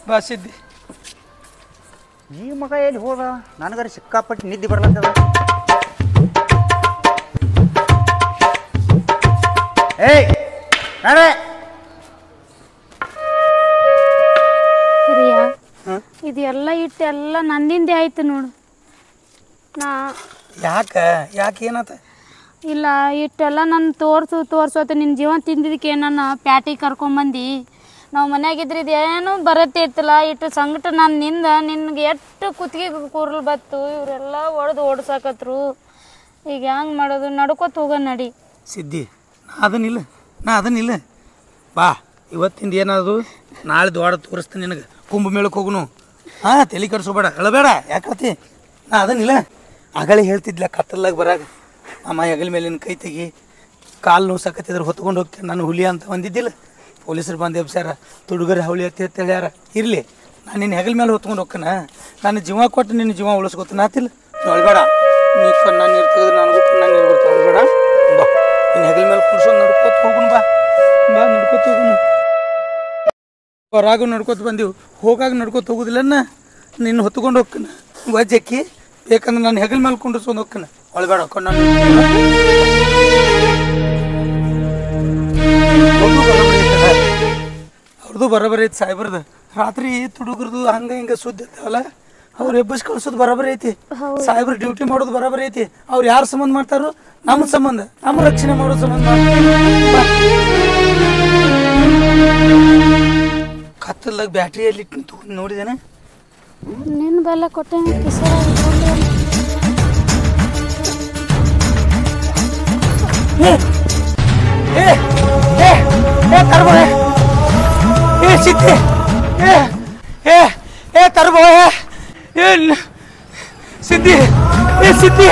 ಬಾ ಸಿದ್ದಿ. ಈ ಮಗ ಎಲ್ಲಿ ಹೋದ? ನನಗಾರ ಸಿಕ್ಕಾಪಟ್ಟು ನಿದ್ದೆ ಬರ್ಲತ್ತದ. ಏಯ್ ನಡ್ರಿ. ಹಿರಿಯ ಇದೆಲ್ಲ ಇಟ್ಟು ಎಲ್ಲ ನಂದಿಂದೆ ಆಯ್ತು ನೋಡು. ನಾ ಯಾಕೆ ಏನಾತ? ಇಲ್ಲ ಇಟ್ಟೆಲ್ಲ ನಾನು ತೋರ್ಸೋತೆ ನಿನ್ನ ಜೀವನ ತಿಂದಿದ್ದಕ್ಕೆ ನನ್ನ ಪ್ಯಾಟಿಗೆ ಕರ್ಕೊಂಬಂದು ನಾವು ಮನ್ಯಾಗಿದ್ರೆ ಇದೇನು ಬರತ್ತೆ ಇತ್ತಲ್ಲ ಇಟ್ಟು ಸಂಕಟ ನಾನು ನಿನ್ಗೆ ಎಷ್ಟು ಕುತ್ತಿಗೆ ಕೂರ್ಲು ಬತ್ತು ಇವರೆಲ್ಲ ಹೊಡೆದು ಓಡ್ಸಾಕತ್ರು. ಈಗ ಹೆಂಗೆ ಮಾಡೋದು? ನಡ್ಕೊತ ಹೋಗ ನಡಿ. ಸಿದ್ಧಿ, ನಾ ಅದನ್ನಿಲ್ಲ ಬಾ. ಇವತ್ತಿಂದ ಏನಾದ್ರು ನಾಳೆ ದ್ವಾಡ ತೋರಿಸ್ತೀನಿ ನಿನಗೆ. ಕುಂಭಮೇಳಕ್ಕೆ ಹೋಗುನು. ತಲೆ ಕಟ್ಸೋಬೇಡ, ಹೇಳಬೇಡ. ಯಾಕತಿ? ನಾ ಅದನ್ನಿಲ್ಲ. ಆಗಲೇ ಹೇಳ್ತಿದ್ಲ ಕತ್ತಲಾಗ ಬರಾಗ, ಅಮ್ಮ ಹೆಗಲ ಮೇಲಿನ ಕೈ ತೆಗಿ, ಕಾಲು ನೋಸಕತ್ತಿದ್ರೆ ಹೊತ್ಕೊಂಡು ಹೋಗ್ತೇನೆ ನಾನು ಹುಲಿ ಅಂತ ಬಂದಿದ್ದಿಲ್ಲ. ಪೊಲೀಸರು ಬಂದು ಎಬ್ಸ್ಯಾರ, ತುಡುಗರ ಹವಳಿ ಅಂತ ಹೇಳ್ಯಾರ. ಇರಲಿ, ನಾನು ನಿನ್ನ ಹೆಗಲ ಮೇಲೆ ಹೊತ್ಕೊಂಡು ಹೋಗ್ಕನ. ನಾನು ಜೀವ ಕೊಟ್ಟು ನಿನ್ನ ಜೀವ ಉಳಿಸ್ಕೊತಾನ ಆತಿಲ್ಲ. ನೋಡ್ಬೇಡ, ನೀ ಕಣ್ಣ ನೀರು ತೆಗೆದ್ರೆ ನನಗೂ ಕಣ್ಣ ನೀರು ಬರ್ತಾ ಹೋಗ್ಬೇಡ. ಬಾ, ನಿನ್ನ ಹೆಗಲ ಮೇಲೆ ಕುಡ್ಸೋದು ನಡ್ಕೋತ ಹೋಗುನು. ಬಾ ನಡ್ಕೋತ ಹೋಗುನು. ಹೊರಾಗ ನಡ್ಕೋತ ಬಂದೀವಿ, ಹೋಗಾಗ ನಡ್ಕೋತ ಹೋಗುದಿಲ್ಲನ್ನ. ನಿನ್ನ ಹೊತ್ಕೊಂಡು ಹೋಗ್ಕನ ವಜ್ಜಕ್ಕಿ. ಬೇಕಂದ್ರೆ ನಾನು ಹೆಗಲ ಮೇಲೆ ಕುಂಡ್ರಿಸ್ಕೊಂಡು ಹೋಗ್ಕನ. ಹೊಳ್ಬೇಡ ಕಣ್ಣ. ಅವ್ರದ್ದು ಬರೋಬರಿ ಐತಿ ಸಾಹೇಬ್ರದ್ದು. ರಾತ್ರಿ ತುಡುಗರದು ಹಂಗ ಹಿಂಗ ಸುದ್ದಿ ಇರ್ತಾವಲ್ಲ, ಅವ್ರು ಎಬ್ಬಸ್ ಕಳ್ಸೋದು ಬರೋಬರಿ ಐತಿ. ಸಾಹೇಬ್ರು ಡ್ಯೂಟಿ ಮಾಡೋದು ಬರೋಬರಿ ಐತಿ. ಅವ್ರು ಯಾರ ಸಂಬಂಧ ಮಾಡ್ತಾರೋ? ನಮ್ಮ ಸಂಬಂಧ, ನಮ್ಮ ರಕ್ಷಣೆ ಮಾಡೋ ಸಂಬಂಧ. ಕತ್ತಲ್ದಾಗ ಬ್ಯಾಟ್ರಿಯಲ್ಲಿ ನೋಡಿದೇನೆ. ನಿನ್ನ ಬೆಲ್ಲ ಕೊಟ್ಟೆ ಸಿದ್ಧಿ, ತರ್ಬೋ ಸಿದ್ಧಿ, ಸಿದ್ಧಿ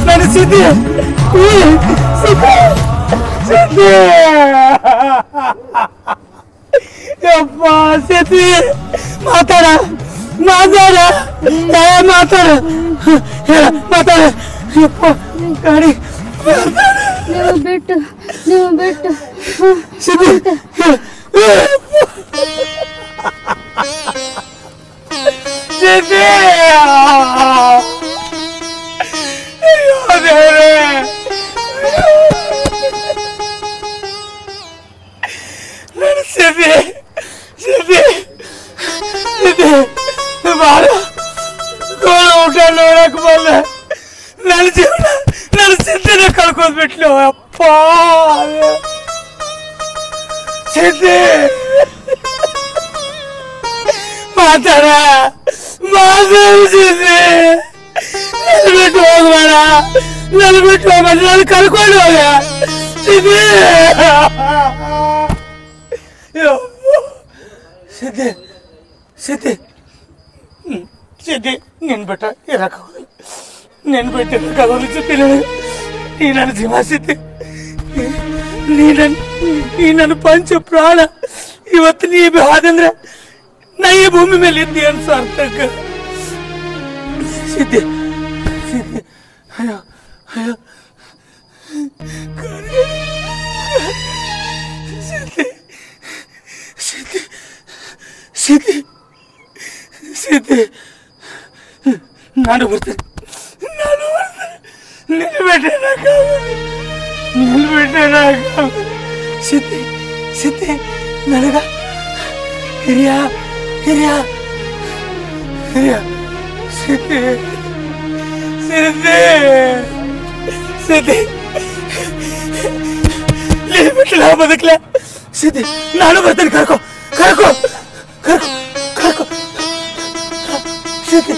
ನಾನು ಸಿದ್ಧಿ, ಸಿದ್ಧಿ ಯಪ್ಪ ಸಿದ್ಧಿ. ಮಾತಾಡ ಯಪ್ಪ. ಗಾಡಿ ನೀವು ಬಿಟ್ಟು ಸಿದ್ಧಿ. ಸಿದ್ಧಿ, ಅಯ್ಯೋ ದೇವ್ರೇ. ನಾನು ಸಿದ್ಧಿ ಬಾಳ ಊಟ ನೋಡಕ್ ಬಂದ. ನನ್ನ ಜೀವನ ನನ್ನ ಸಿದ್ಧಿನ ಕಳ್ಕೊಂಡ್ಬಿಟ್ಲು ಅಪ್ಪ. ಸಿದ್ಧಿ, ಮಾತಾಡ ಸಿದ್ಧಿ. ನನ್ನ ಬಿಟ್ಟು ಹೋಗ್ಬೇಡ, ನನ್ನ ಕರ್ಕೊಂಡು ಹೋಗ ಸಿದ್ಧಿ. ಸಿದ್ಧಿ ನಿನ್ ಬಿಟ್ಟ ಇರಕ್ಕಾಗೋದಿಲ್ಲ. ಸಿದ್ಧಿ, ನೀ ನನ್ನ ಜೀವ ಸಿದ್ಧಿ. ನೀ ನನ್ನ ಪಂಚ ಪ್ರಾಣ. ಇವತ್ತು ನೀ ಹಾದಂದ್ರೆ ನಾ ಈ ಭೂಮಿ ಮೇಲೆ ಇದ್ದಿ ಅನ್ಸ ಅರ್ಥಕ್ಕ. ಸಿದ್ಧಿ, ಅಯ್ಯೋ ಸಿದ್ಧಿ, ನಾನು ಬರ್ತೇನೆ. ಸಿದ್ಧಿ ನನಗ ಹಿರಿಯ ಸಿದ್ಧಿ ಬಿಟ್ಟಲ ಬದುಕ್ಲ. ಸಿದ್ಧಿ, ನಾನು ಬರ್ತೇನೆ. ಕರ್ಕೋ ಸಿದ್ಧಿ.